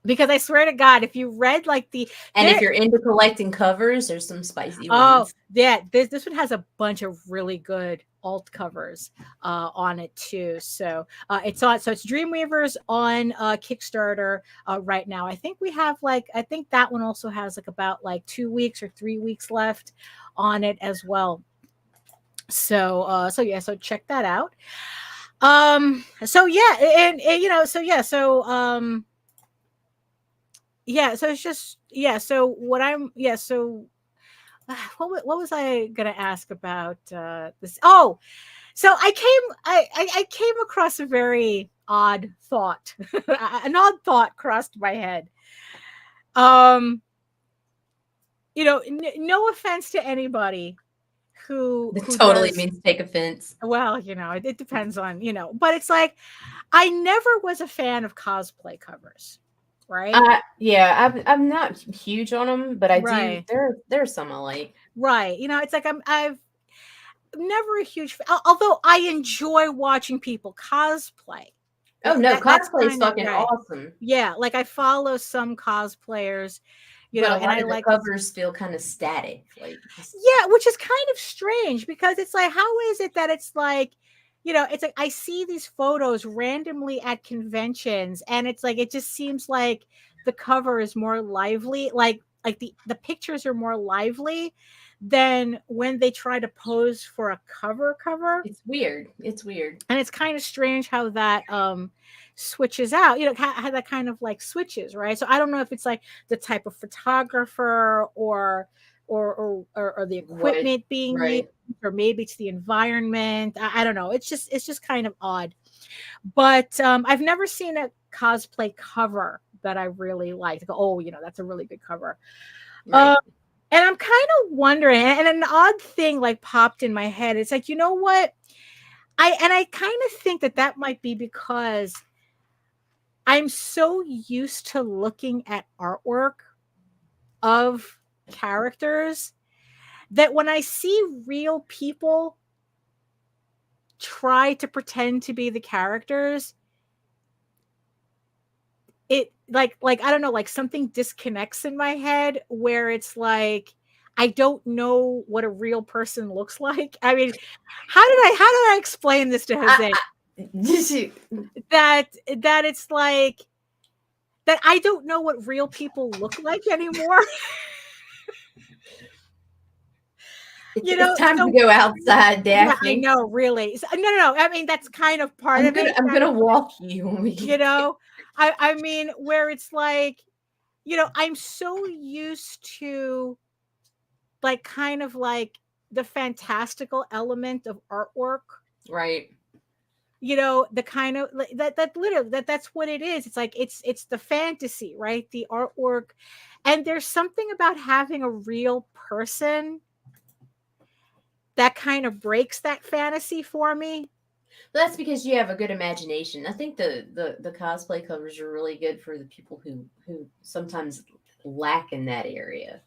because I swear to God, if you read like if you're into collecting covers, there's some spicy Oh ones. yeah, this one has a bunch of really good alt covers on it too. So it's Dreamweavers on Kickstarter right now. I think I think that one also has like about like 2 weeks or 3 weeks left on it as well. So check that out. So it's just so what was I gonna ask about this? Oh, so I came across a very odd thought. An odd thought crossed my head. No offense to anybody who totally does, means take offense. Well, it depends on, but it's like I never was a fan of cosplay covers. Right. Yeah, I'm not huge on them, but I do. There's some I like. Right. It's like I've never a huge fan, although I enjoy watching people cosplay. Oh no, cosplay is fucking awesome. Yeah, like I follow some cosplayers, and I like covers feel kind of static. Like which is kind of strange, because it's like, how is it that it's like, it's like I see these photos randomly at conventions, and it's like it just seems like the cover is more lively, like the pictures are more lively than when they try to pose for a cover. It's weird, and it's kind of strange how that switches out. How that kind of like switches, right? So I don't know if it's like the type of photographer or the equipment being used, or maybe it's the environment. I don't know. It's just kind of odd. But I've never seen a cosplay cover that I really liked. That's a really good cover. Right. And I'm kind of wondering, and an odd thing like popped in my head. It's like, you know what? I kind of think that might be because I'm so used to looking at artwork of characters that when I see real people try to pretend to be the characters, it like I don't know, like something disconnects in my head, where it's like I don't know what a real person looks like. I mean, how did I explain this to Jose? That it's like that I don't know what real people look like anymore. It's time to go outside, Daphne. Yeah, I know, really. No. I mean, that's kind of part of it. I'm gonna walk you. I mean, where it's like, I'm so used to like kind of like the fantastical element of artwork. Right. you know, the kind of that literally that's what it is. It's like it's the fantasy, right? The artwork. And there's something about having a real person that kind of breaks that fantasy for me. That's because you have a good imagination. I think the cosplay covers are really good for the people who sometimes lack in that area.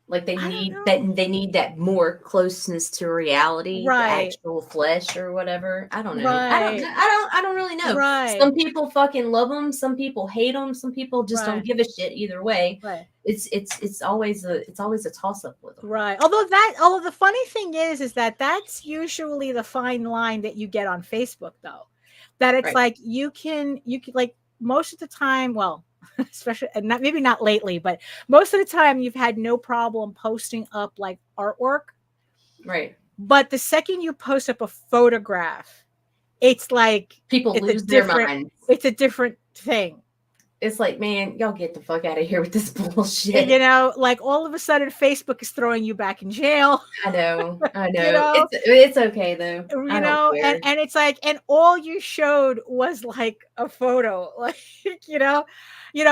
Like they need that more closeness to reality, the Right. actual flesh or whatever. I don't know. Right. I don't really know. Right. Some people fucking love them. Some people hate them. Some people just don't give a shit either way. Right. It's always a toss up with them. Right. Although the funny thing is that that's usually the fine line that you get on Facebook, though. That it's like you can like most of the time, well, especially and maybe not lately, but most of the time you've had no problem posting up like artwork. Right. But the second you post up a photograph, it's like people lose their minds. It's a different thing. It's like, man, y'all get the fuck out of here with this bullshit. You know, like all of a sudden Facebook is throwing you back in jail. I know. You know? It's okay though. You know, and it's like, and all you showed was like a photo, like, you know,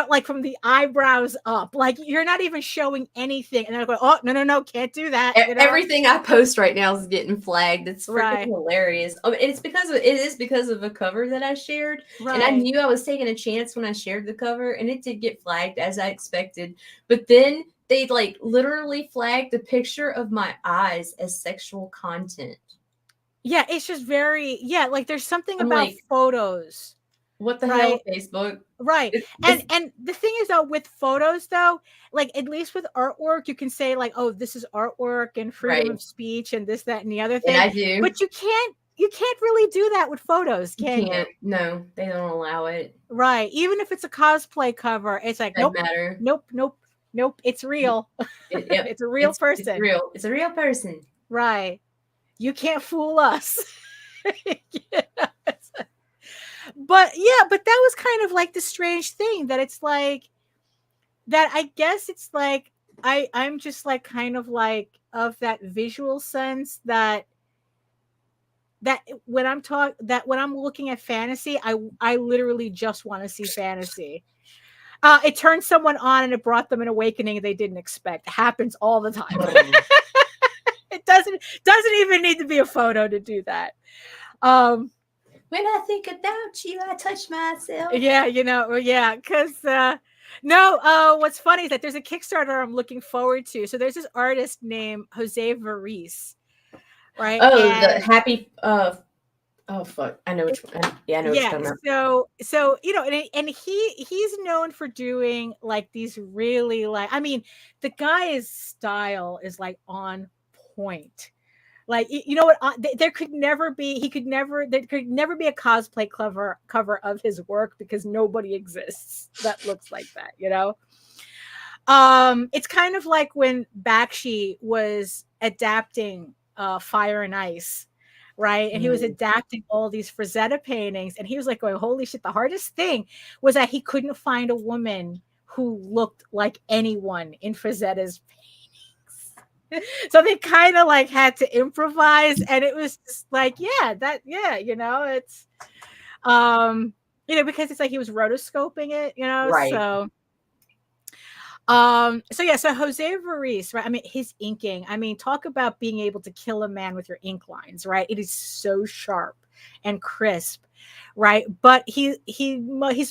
like from the eyebrows up, like you're not even showing anything. And they're going, oh, no, can't do that. You know? Everything I post right now is getting flagged. It's freaking hilarious. And it is because of a cover that I shared. Right. And I knew I was taking a chance when I shared the cover, and it did get flagged as I expected. But then they like literally flagged the picture of my eyes as sexual content. Yeah, it's just like there's something about photos. What the hell, Facebook? Right. And the thing is though, with photos though, like at least with artwork, you can say like, oh, this is artwork and freedom of speech and this, that, and the other thing. And I do. But you can't really do that with photos, can you? No, they don't allow it. Right. Even if it's a cosplay cover, it's like, nope, it's real. It's a real person. It's real. It's a real person. Right. You can't fool us. But that was kind of like the strange thing that it's like that. I guess it's like I'm just like kind of like of that visual sense that when I'm looking at fantasy, I literally just want to see fantasy. It turned someone on and it brought them an awakening they didn't expect. It happens all the time. It doesn't even need to be a photo to do that. When I think about you, I touch myself. Yeah, because what's funny is that there's a Kickstarter I'm looking forward to. So there's this artist named Jose Variz, right? Oh, the happy. Oh fuck! I know which one. Yeah, I know. Yeah. Which one. So and he's known for doing like these really the guy's style is like on point. Like, you know what? There could never be a cosplay cover of his work because nobody exists that looks like that, you know? It's kind of like when Bakshi was adapting Fire and Ice, right? And he was adapting all these Frazetta paintings, and he was like going, holy shit, the hardest thing was that he couldn't find a woman who looked like anyone in Frazetta's paintings. So they kind of like had to improvise, and it was just like, it's because it's like he was rotoscoping it, right. So Jose Variz, right? I mean, his inking, talk about being able to kill a man with your ink lines, right? It is so sharp and crisp, right? But he's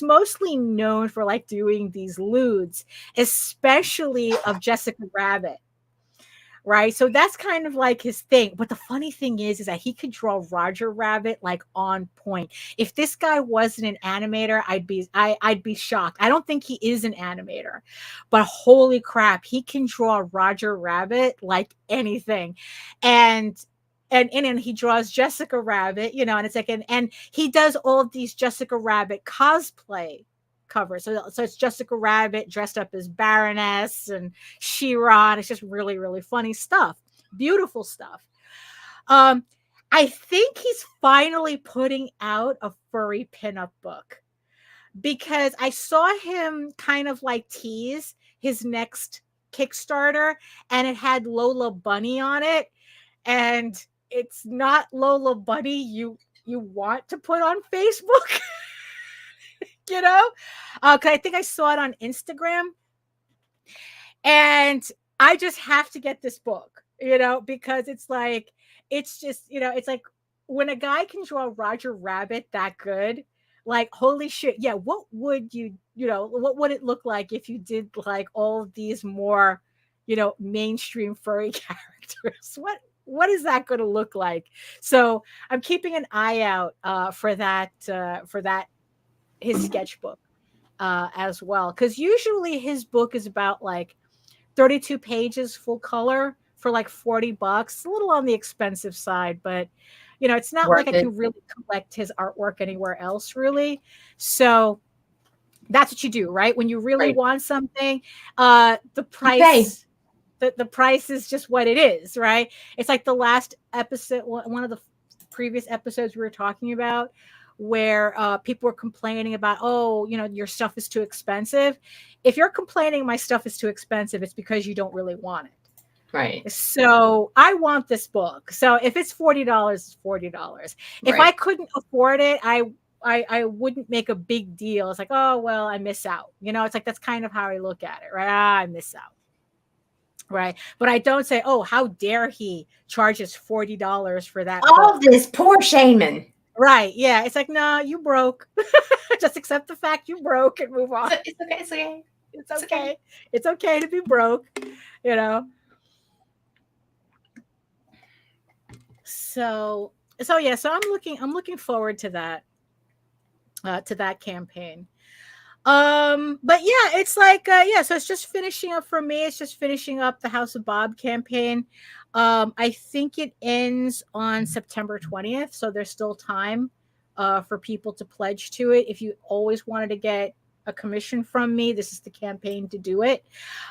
mostly known for like doing these lewds, especially of Jessica Rabbit. Right. So that's kind of like his thing. But the funny thing is that he could draw Roger Rabbit like on point. If this guy wasn't an animator, I'd be shocked. I don't think he is an animator, but holy crap, he can draw Roger Rabbit like anything. And he draws Jessica Rabbit, and it's like, and he does all of these Jessica Rabbit cosplay cover. So it's Jessica Rabbit dressed up as Baroness and She-Ra. It's just really, really funny stuff. Beautiful stuff. I think he's finally putting out a furry pinup book because I saw him kind of like tease his next Kickstarter, and it had Lola Bunny on it. And it's not Lola Bunny you you want to put on Facebook. You know, because I think I saw it on Instagram, and I just have to get this book, you know, because it's like, it's just, you know, it's like when a guy can draw Roger Rabbit that good, like, holy shit, yeah, what would you know, what would it look like if you did like all of these more, you know, mainstream furry characters? What is that going to look like? So I'm keeping an eye out for that his sketchbook as well, because usually his book is about like 32 pages full color for like $40. A little on the expensive side, but you know, it's not Worth like I it. can really collect his artwork anywhere else, really. So that's what you do, right? When you really Right. want something, the price, the price is just what it is, right? It's like the last episode, one of the previous episodes we were talking about, where people were complaining about, oh, you know, your stuff is too expensive. If you're complaining my stuff is too expensive, it's because you don't really want it. Right. So I want this book. So if it's $40, it's $40. If I couldn't afford it, I wouldn't make a big deal. It's like, oh, well, I miss out. You know, it's like, that's kind of how I look at it, right? I miss out. Right. But I don't say, oh, how dare he charges $40 for that All book. this poor shaman. Right. Yeah. It's like, no, you broke. Just accept the fact you broke and move on. It's okay. It's okay. It's okay. It's okay to be broke, you know. So yeah, so I'm looking forward to that campaign. But yeah, it's like yeah, so it's just finishing up for me. It's just finishing up the House of Bob campaign. I think it ends on September 20th, so there's still time for people to pledge to it. If you always wanted to get a commission from me, this is the campaign to do it.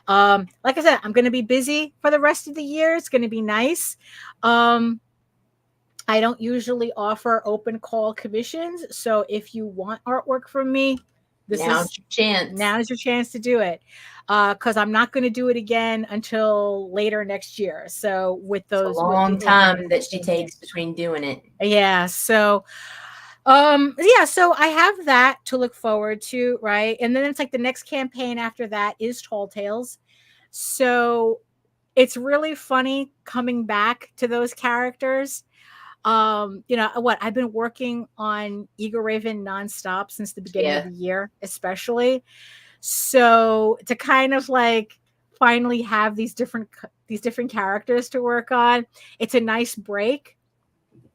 Like I said, I'm going to be busy for the rest of the year. It's going to be nice. I don't usually offer open call commissions, so if you want artwork from me, Now's your chance. Now is your chance to do it, because I'm not going to do it again until later next year. So with those, it's a long time that she takes between doing it. Yeah. So, yeah. So I have that to look forward to, right? And then it's like the next campaign after that is Tall Tales. So it's really funny coming back to those characters. You know what, I've been working on Eagle Raven nonstop since the beginning of the year, especially. So to kind of like finally have these different characters to work on, it's a nice break.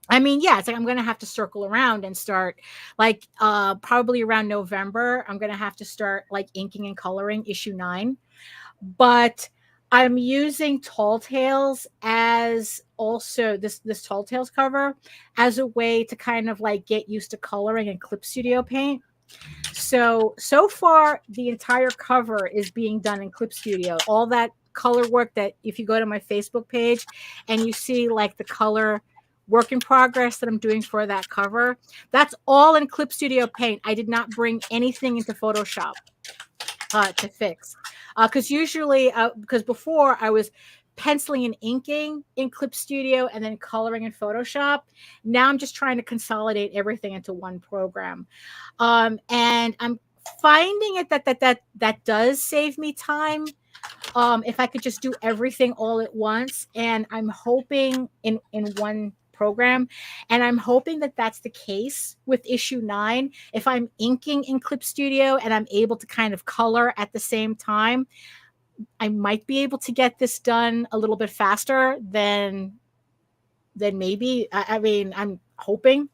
I mean, yeah, it's like I'm gonna have to circle around and start like probably around November. I'm gonna have to start like inking and coloring issue 9, but I'm using Tall Tales as also this Tall Tales cover as a way to kind of like get used to coloring in Clip Studio Paint. So far the entire cover is being done in Clip Studio. All that color work that if you go to my Facebook page and you see like the color work in progress that I'm doing for that cover, that's all in Clip Studio Paint. I did not bring anything into Photoshop to fix. Because usually, because before I was penciling and inking in Clip Studio and then coloring in Photoshop. Now I'm just trying to consolidate everything into one program. And I'm finding it that does save me time. If I could just do everything all at once, and I'm hoping in one program, and I'm hoping that that's the case with issue 9. If I'm inking in Clip Studio and I'm able to kind of color at the same time, I might be able to get this done a little bit faster than maybe. I mean, I'm hoping.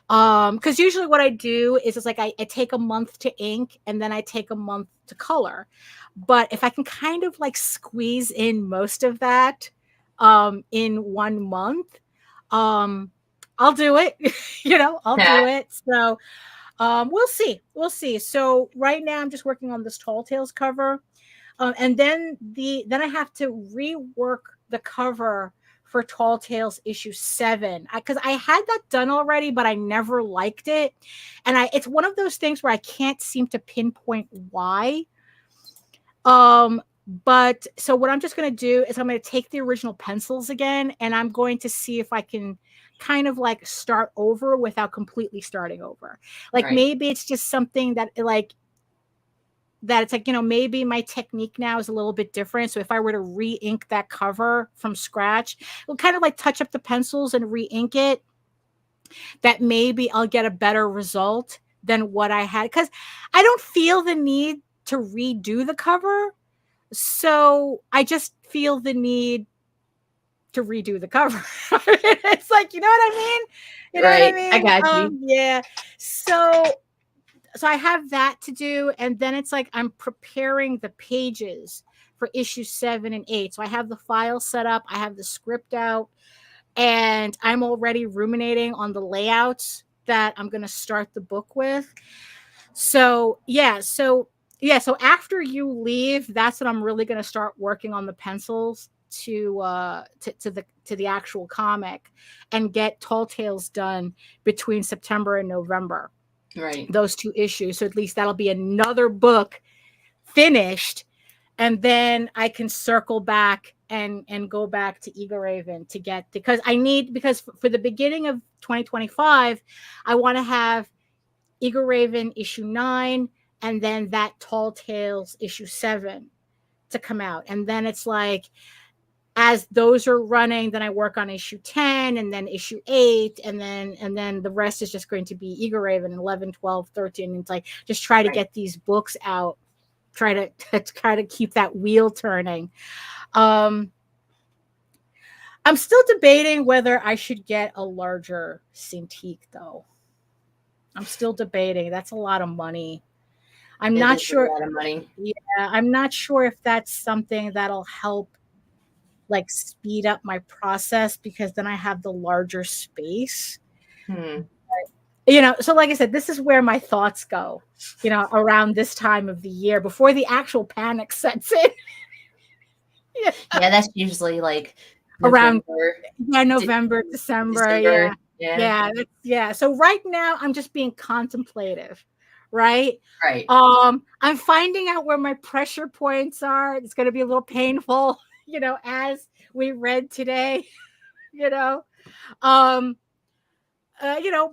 Because usually what I do is it's like I take a month to ink and then I take a month to color. But if I can kind of like squeeze in most of that in 1 month, I'll do it. I'll do it. So we'll see. So right now I'm just working on this Tall Tales cover. And then I have to rework the cover for Tall Tales issue 7, because I had that done already, but I never liked it, and it's one of those things where I can't seem to pinpoint why. But so what I'm just going to do is I'm going to take the original pencils again, and I'm going to see if I can kind of like start over without completely starting over. Like Right. maybe it's just something that like that it's like, you know, maybe my technique now is a little bit different. So if I were to re-ink that cover from scratch, we'll kind of like touch up the pencils and re-ink it, that maybe I'll get a better result than what I had. Because I don't feel the need to redo the cover. So I just feel the need to redo the cover. It's like, you know what I mean? You know what I mean? I got you. Yeah. So I have that to do. And then it's like I'm preparing the pages for issue 7 and 8. So I have the file set up. I have the script out. And I'm already ruminating on the layouts that I'm going to start the book with. So after you leave, that's when I'm really going to start working on the pencils to the actual comic and get Tall Tales done between September and November. Right. Those 2 issues. So at least that'll be another book finished. And then I can circle back and go back to Eagle Raven to get, because for the beginning of 2025, I want to have Eagle Raven issue 9 and then that Tall Tales issue 7 to come out. And then it's like, as those are running, then I work on issue 10 and then issue 8. And then the rest is just going to be Eagle Raven 11, 12, 13. And it's like, just try to get these books out, try to keep that wheel turning. I'm still debating whether I should get a larger Cintiq though. I'm still debating. That's a lot of money. I'm not sure. A lot of money. Yeah, I'm not sure if that's something that'll help like speed up my process, because then I have the larger space. But, you know, so like I said, this is where my thoughts go, you know, around this time of the year before the actual panic sets in. Yeah, that's usually like around November, December. Yeah. So right now I'm just being contemplative, right? Right. I'm finding out where my pressure points are. It's going to be a little painful, you know, as we read today, you know,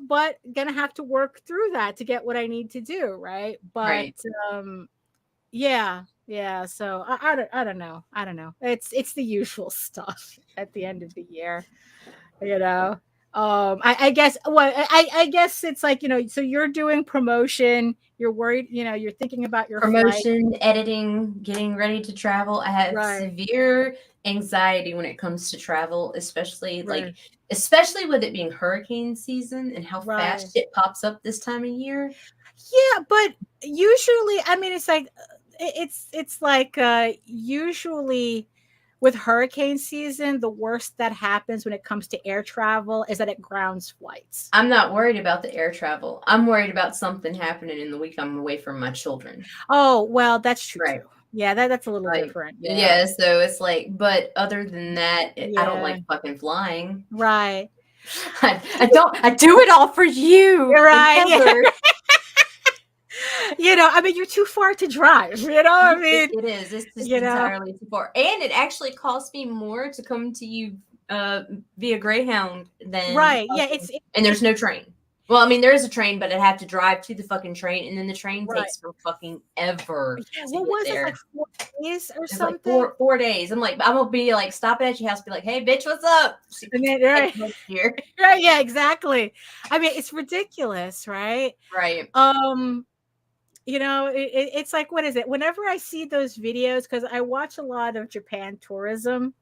but gonna have to work through that to get what I need to do, right? But yeah. So I don't know. It's the usual stuff at the end of the year, you know. I guess I guess it's like, you know, so you're doing promotion, you're worried, you know, you're thinking about your promotion, flight. Editing, getting ready to travel. I have severe anxiety when it comes to travel, especially especially with it being hurricane season and how fast it pops up this time of year. Yeah, but usually, I mean, it's like usually with hurricane season, the worst that happens when it comes to air travel is that it grounds flights. I'm not worried about the air travel. I'm worried about something happening in the week I'm away from my children. Oh, well, that's true. Right. Yeah, that's a little different. Yeah, so it's like, but other than that, I don't like fucking flying. Right. I do it all for you. Right. You know, I mean, you're too far to drive, you know, I mean, it is. It's just entirely too far. And it actually costs me more to come to you via Greyhound than and there's no train. Well, I mean, there is a train, but I'd have to drive to the fucking train, and then the train takes for fucking ever. What was it, like 4 days or something? Like 4 days. I'm gonna be like stopping at your house, be like, "Hey, bitch, what's up?" And then, right, yeah, exactly. I mean, it's ridiculous, right? Right. You know, it's like, what is it? Whenever I see those videos, because I watch a lot of Japan tourism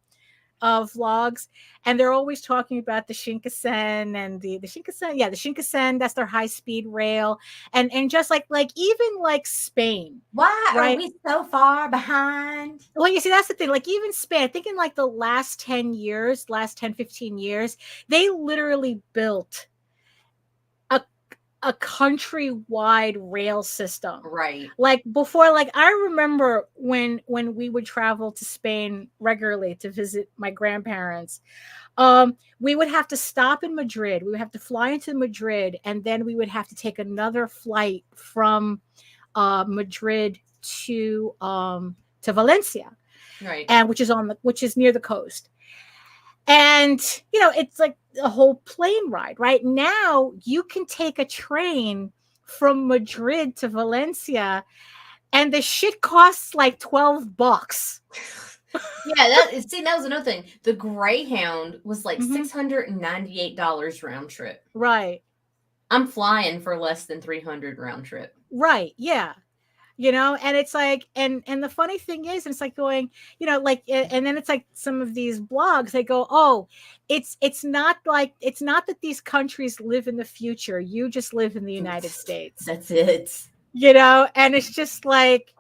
vlogs, and they're always talking about the Shinkansen and the Shinkansen. Yeah, the Shinkansen, that's their high-speed rail. And just like even like Spain. Why are we so far behind? Well, you see, that's the thing. Like even Spain, I think in like the last 10 years, last 10, 15 years, they literally built a countrywide rail system. Right. Like before, like I remember when we would travel to Spain regularly to visit my grandparents, we would have to stop in Madrid. We would have to fly into Madrid, and then we would have to take another flight from Madrid to Valencia. Right. and which is near the coast. And it's like a whole plane ride. Right now, you can take a train from Madrid to Valencia, and the shit costs like $12. Yeah, that was another thing. The Greyhound was like $698 round trip. Right. I'm flying for less than 300 round trip. Right. Yeah. And it's like, and the funny thing is, it's like going, like, and then it's like some of these blogs, they go, oh, it's not that these countries live in the future. You just live in the United States. That's it. And it's just like,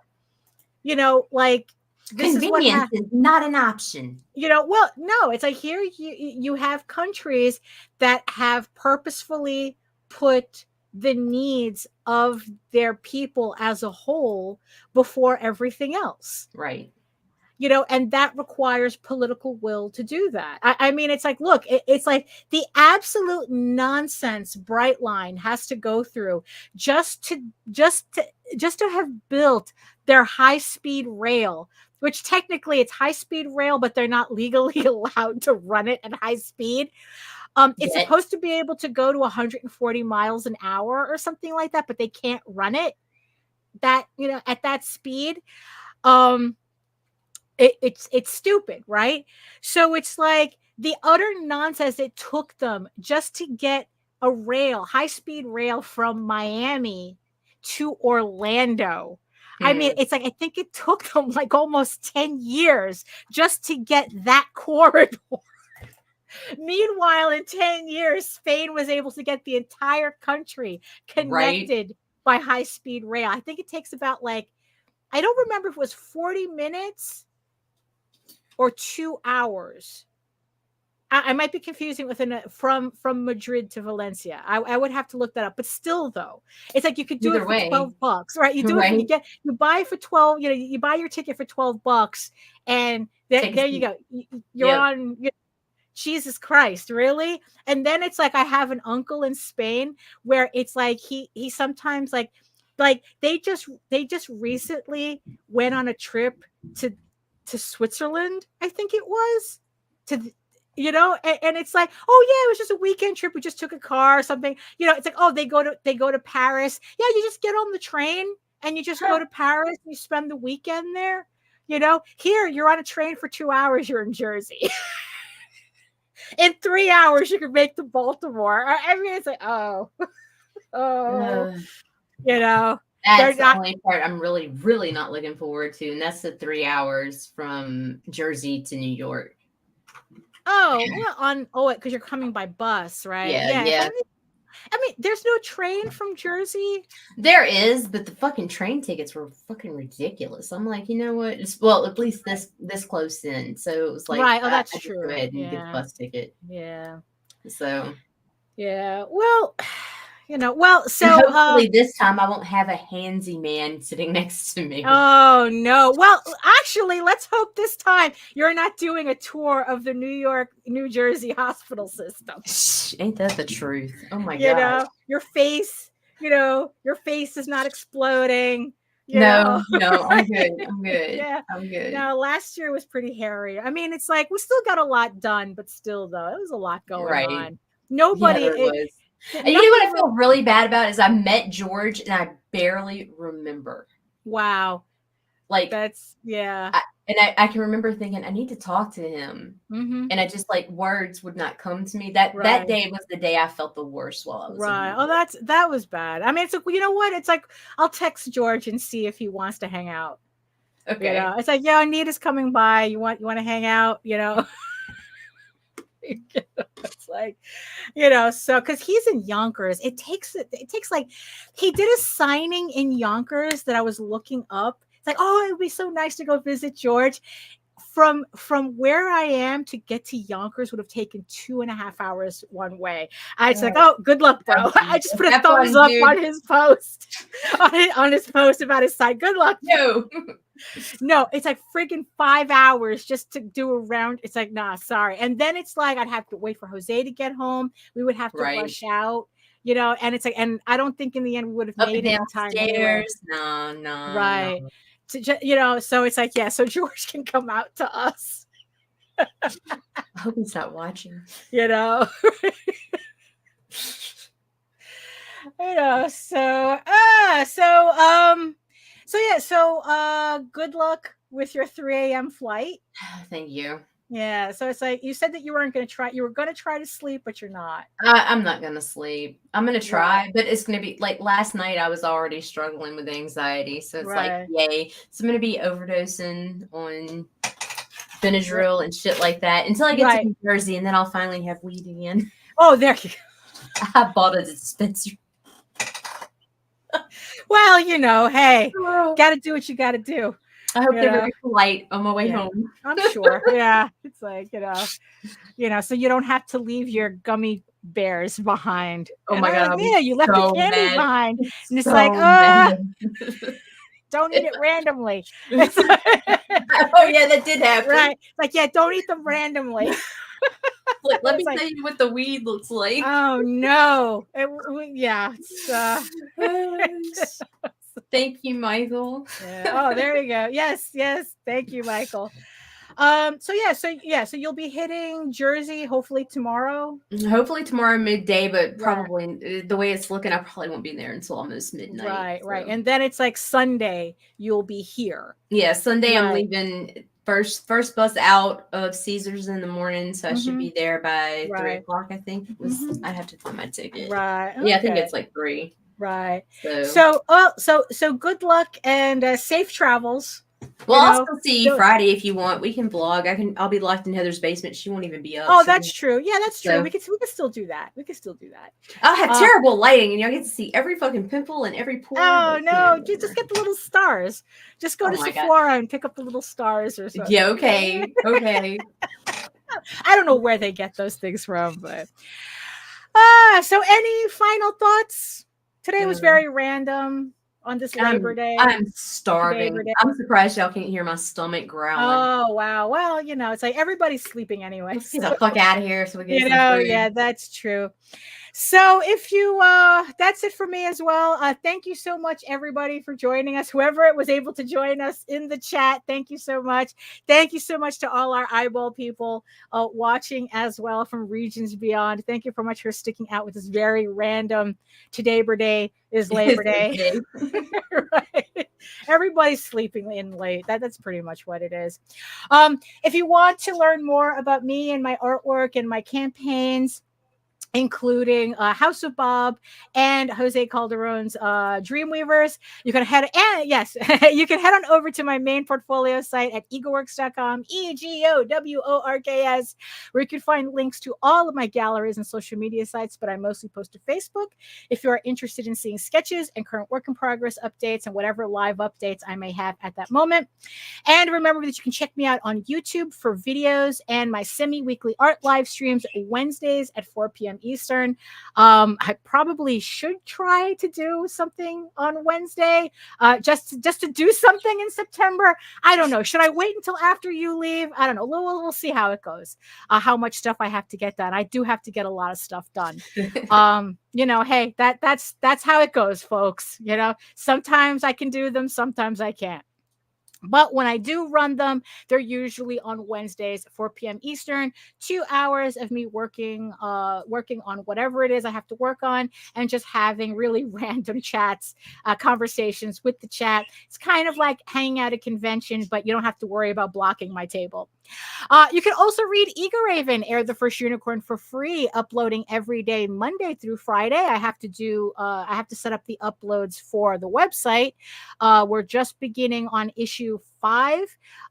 like, this convenience is not an option. Well, no, it's like here you have countries that have purposefully put the needs of their people as a whole before everything else. Right. And that requires political will to do that. I mean, it's like, look, it's like the absolute nonsense Brightline has to go through just to have built their high-speed rail, which technically it's high-speed rail, but they're not legally allowed to run it at high speed. It's supposed to be able to go to 140 miles an hour or something like that, but they can't run it at that speed. It's stupid, right? So it's like the utter nonsense it took them just to get a high-speed rail from Miami to Orlando. I mean, it's like, I think it took them like almost 10 years just to get that corridor. Meanwhile, in 10 years, Spain was able to get the entire country connected by high-speed rail. I think it takes about I don't remember if it was 40 minutes or 2 hours. I might be confusing with from Madrid to Valencia. I would have to look that up, but still, though, it's like you could do it for $12, right? You do it, you buy it for 12. You buy your ticket for $12, and there you go. You're on. Jesus Christ, really? And then it's like I have an uncle in Spain where it's like he sometimes like they just recently went on a trip to Switzerland, I think it was, and it's like, oh yeah, it was just a weekend trip. We just took a car or something. It's like, oh, they go to Paris. Yeah, you just get on the train and you just go to Paris and you spend the weekend there. Here you're on a train for 2 hours, you're in Jersey. In 3 hours, you could make to Baltimore. I mean, it's like, that's the only part I'm really, really not looking forward to, and that's the 3 hours from Jersey to New York. Because you're coming by bus, right? Yeah. I mean, there's no train from Jersey. There is, but the fucking train tickets were fucking ridiculous. I'm like, you know what? At least this close in. So it was like, right. Oh, that's true. Go ahead and get the bus ticket. Yeah. So. Yeah. Well, so hopefully this time I won't have a handsy man sitting next to me. Oh no. Well, actually, let's hope this time you're not doing a tour of the New Jersey hospital system. Ain't that the truth? Oh my god. Your face is not exploding. No, I'm good. I'm good. Yeah. I'm good. No, last year was pretty hairy. I mean, it's like we still got a lot done, but still though, it was a lot going on. Nobody was. And you know what I feel really bad about is I met George and I barely remember. Wow. Like that's I can remember thinking I need to talk to him, and I just words would not come to me. That day was the day I felt the worst while I was right. Oh, that was bad. I mean, it's like, you know what? It's like I'll text George and see if he wants to hang out. Okay. It's like, yeah, Anita's coming by. You want to hang out? It's like, so because he's in Yonkers, it takes like he did a signing in Yonkers that I was looking up. It's like, oh, it would be so nice to go visit George. From where I am to get to Yonkers would have taken 2.5 hours one way. I was like, oh, good luck, bro. I just put a thumbs up on his post, on his post about his site. Good luck. No, it's like freaking 5 hours just to do a round. It's like, nah, sorry. And then it's like I'd have to wait for Jose to get home. We would have to rush out, and it's like, and I don't think in the end we would have made it in time. No. Right. So it's like, yeah, so George can come out to us. I hope he's not watching. So good luck with your 3 a.m. flight. Thank you. Yeah, so it's like you said that you were going to try to sleep, but you're not. I'm not going to sleep. I'm going to try, but it's going to be like last night I was already struggling with anxiety. So it's like, yay. So I'm going to be overdosing on Benadryl and shit like that until I get to New Jersey, and then I'll finally have weed again. Oh, there you go. I bought a dispenser. Well, hey, got to do what you got to do. I hope they're very polite on my way home. I'm sure. Yeah. It's like, so you don't have to leave your gummy bears behind. Oh my God. Yeah, you left the candy behind. And it's like, don't eat it randomly. Oh yeah, that did happen. Right. Like, yeah, don't eat them randomly. Like, let me tell you what the weed looks like. Oh no. Thank you, Michael. Yeah. Oh, there you go. Yes. Thank you, Michael. So you'll be hitting Jersey hopefully tomorrow. Hopefully tomorrow midday, but probably the way it's looking, I probably won't be there until almost midnight. Right. And then it's like Sunday, you'll be here. Yeah, Sunday I'm leaving first bus out of Caesars in the morning, so I should be there by 3 o'clock. I think I have to find my ticket. Right. Yeah, I think it's like 3. Right. So good luck and safe travels. Well, I'll still see you Friday if you want. We can vlog. I'll be locked in Heather's basement. She won't even be up. Oh, that's true. Yeah, that's true. We can still do that. I'll have terrible lighting, and you'll get to see every fucking pimple and every pore. Oh no! Just get the little stars. Just go to Sephora and pick up the little stars or something. Yeah. Okay. I don't know where they get those things from, but so any final thoughts? Today was very random. On this Labor Day. I'm starving. I'm surprised y'all can't hear my stomach growling. Oh, wow. Well, it's like everybody's sleeping anyway. Let's get the fuck out of here so we get yeah, that's true. So if you, that's it for me as well. Thank you so much, everybody, for joining us. Whoever was able to join us in the chat, thank you so much. Thank you so much to all our eyeball people watching as well from regions beyond. Thank you so much for sticking out with this very random Labor Day is Labor Day. Right. Everybody's sleeping in late. That's pretty much what it is. If you want to learn more about me and my artwork and my campaigns, including House of Bob and Jose Calderon's Dreamweavers, you can head on over to my main portfolio site at egoworks.com, EGOWORKS, where you can find links to all of my galleries and social media sites, but I mostly post to Facebook. If you are interested in seeing sketches and current work in progress updates and whatever live updates I may have at that moment. And remember that you can check me out on YouTube for videos and my semi-weekly art live streams Wednesdays at 4 p.m. Eastern. I probably should try to do something on Wednesday, just to do something in September. I don't know. Should I wait until after you leave? I don't know. We'll see how it goes. How much stuff I have to get done. I do have to get a lot of stuff done. Hey, that's how it goes, folks. Sometimes I can do them, sometimes I can't. But when I do run them, they're usually on Wednesdays at 4 p.m. Eastern, 2 hours of me working on whatever it is I have to work on and just having really random chats, conversations with the chat. It's kind of like hanging out at a convention, but you don't have to worry about blocking my table. You can also read Ego Raven, Air the First Unicorn, for free, uploading every day, Monday through Friday. I have to set up the uploads for the website. We're just beginning on issue 5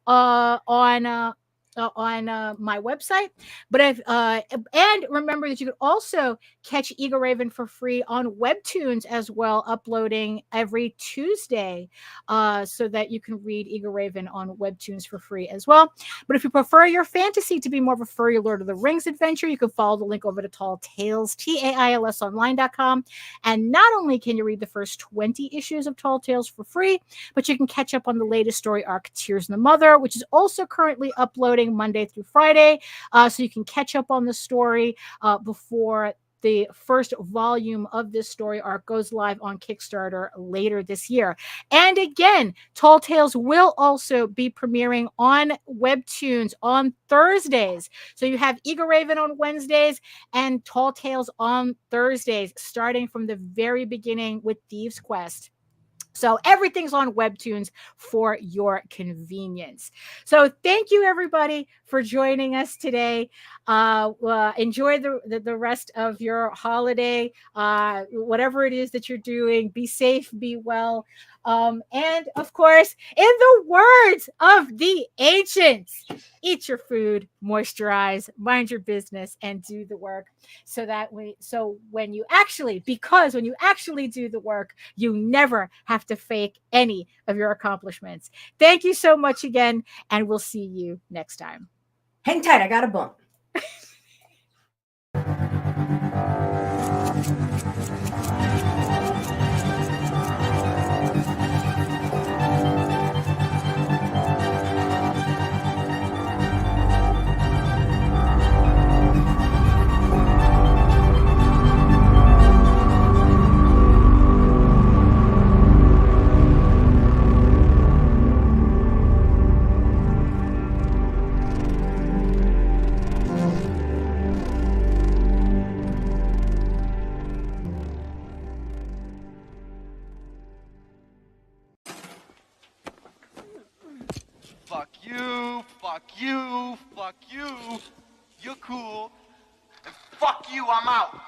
on my website, but and remember that you can also catch Ego Raven for free on Webtoons as well, uploading every Tuesday, so that you can read Ego Raven on Webtoons for free as well. But if you prefer your fantasy to be more of a furry Lord of the Rings adventure, you can follow the link over to Tall Tales, TAILSonline.com. And not only can you read the first 20 issues of Tall Tales for free, but you can catch up on the latest story arc, Tears in the Mother, which is also currently uploading Monday through Friday, so you can catch up on the story before the first volume of this story arc goes live on Kickstarter later this year. And again, Tall Tales will also be premiering on Webtoons on Thursdays. So you have Eagle Raven on Wednesdays and Tall Tales on Thursdays, starting from the very beginning with Thieves Quest. So everything's on Webtoons for your convenience. So thank you, everybody, for joining us today. Enjoy the rest of your holiday, whatever it is that you're doing. Be safe, be well. And of course, in the words of the ancients, eat your food, moisturize, mind your business, and do the work. When you actually do the work, you never have to fake any of your accomplishments. Thank you so much again, and we'll see you next time. Hang tight, I got a bump. Fuck you, fuck you, fuck you. You're cool. And fuck you, I'm out.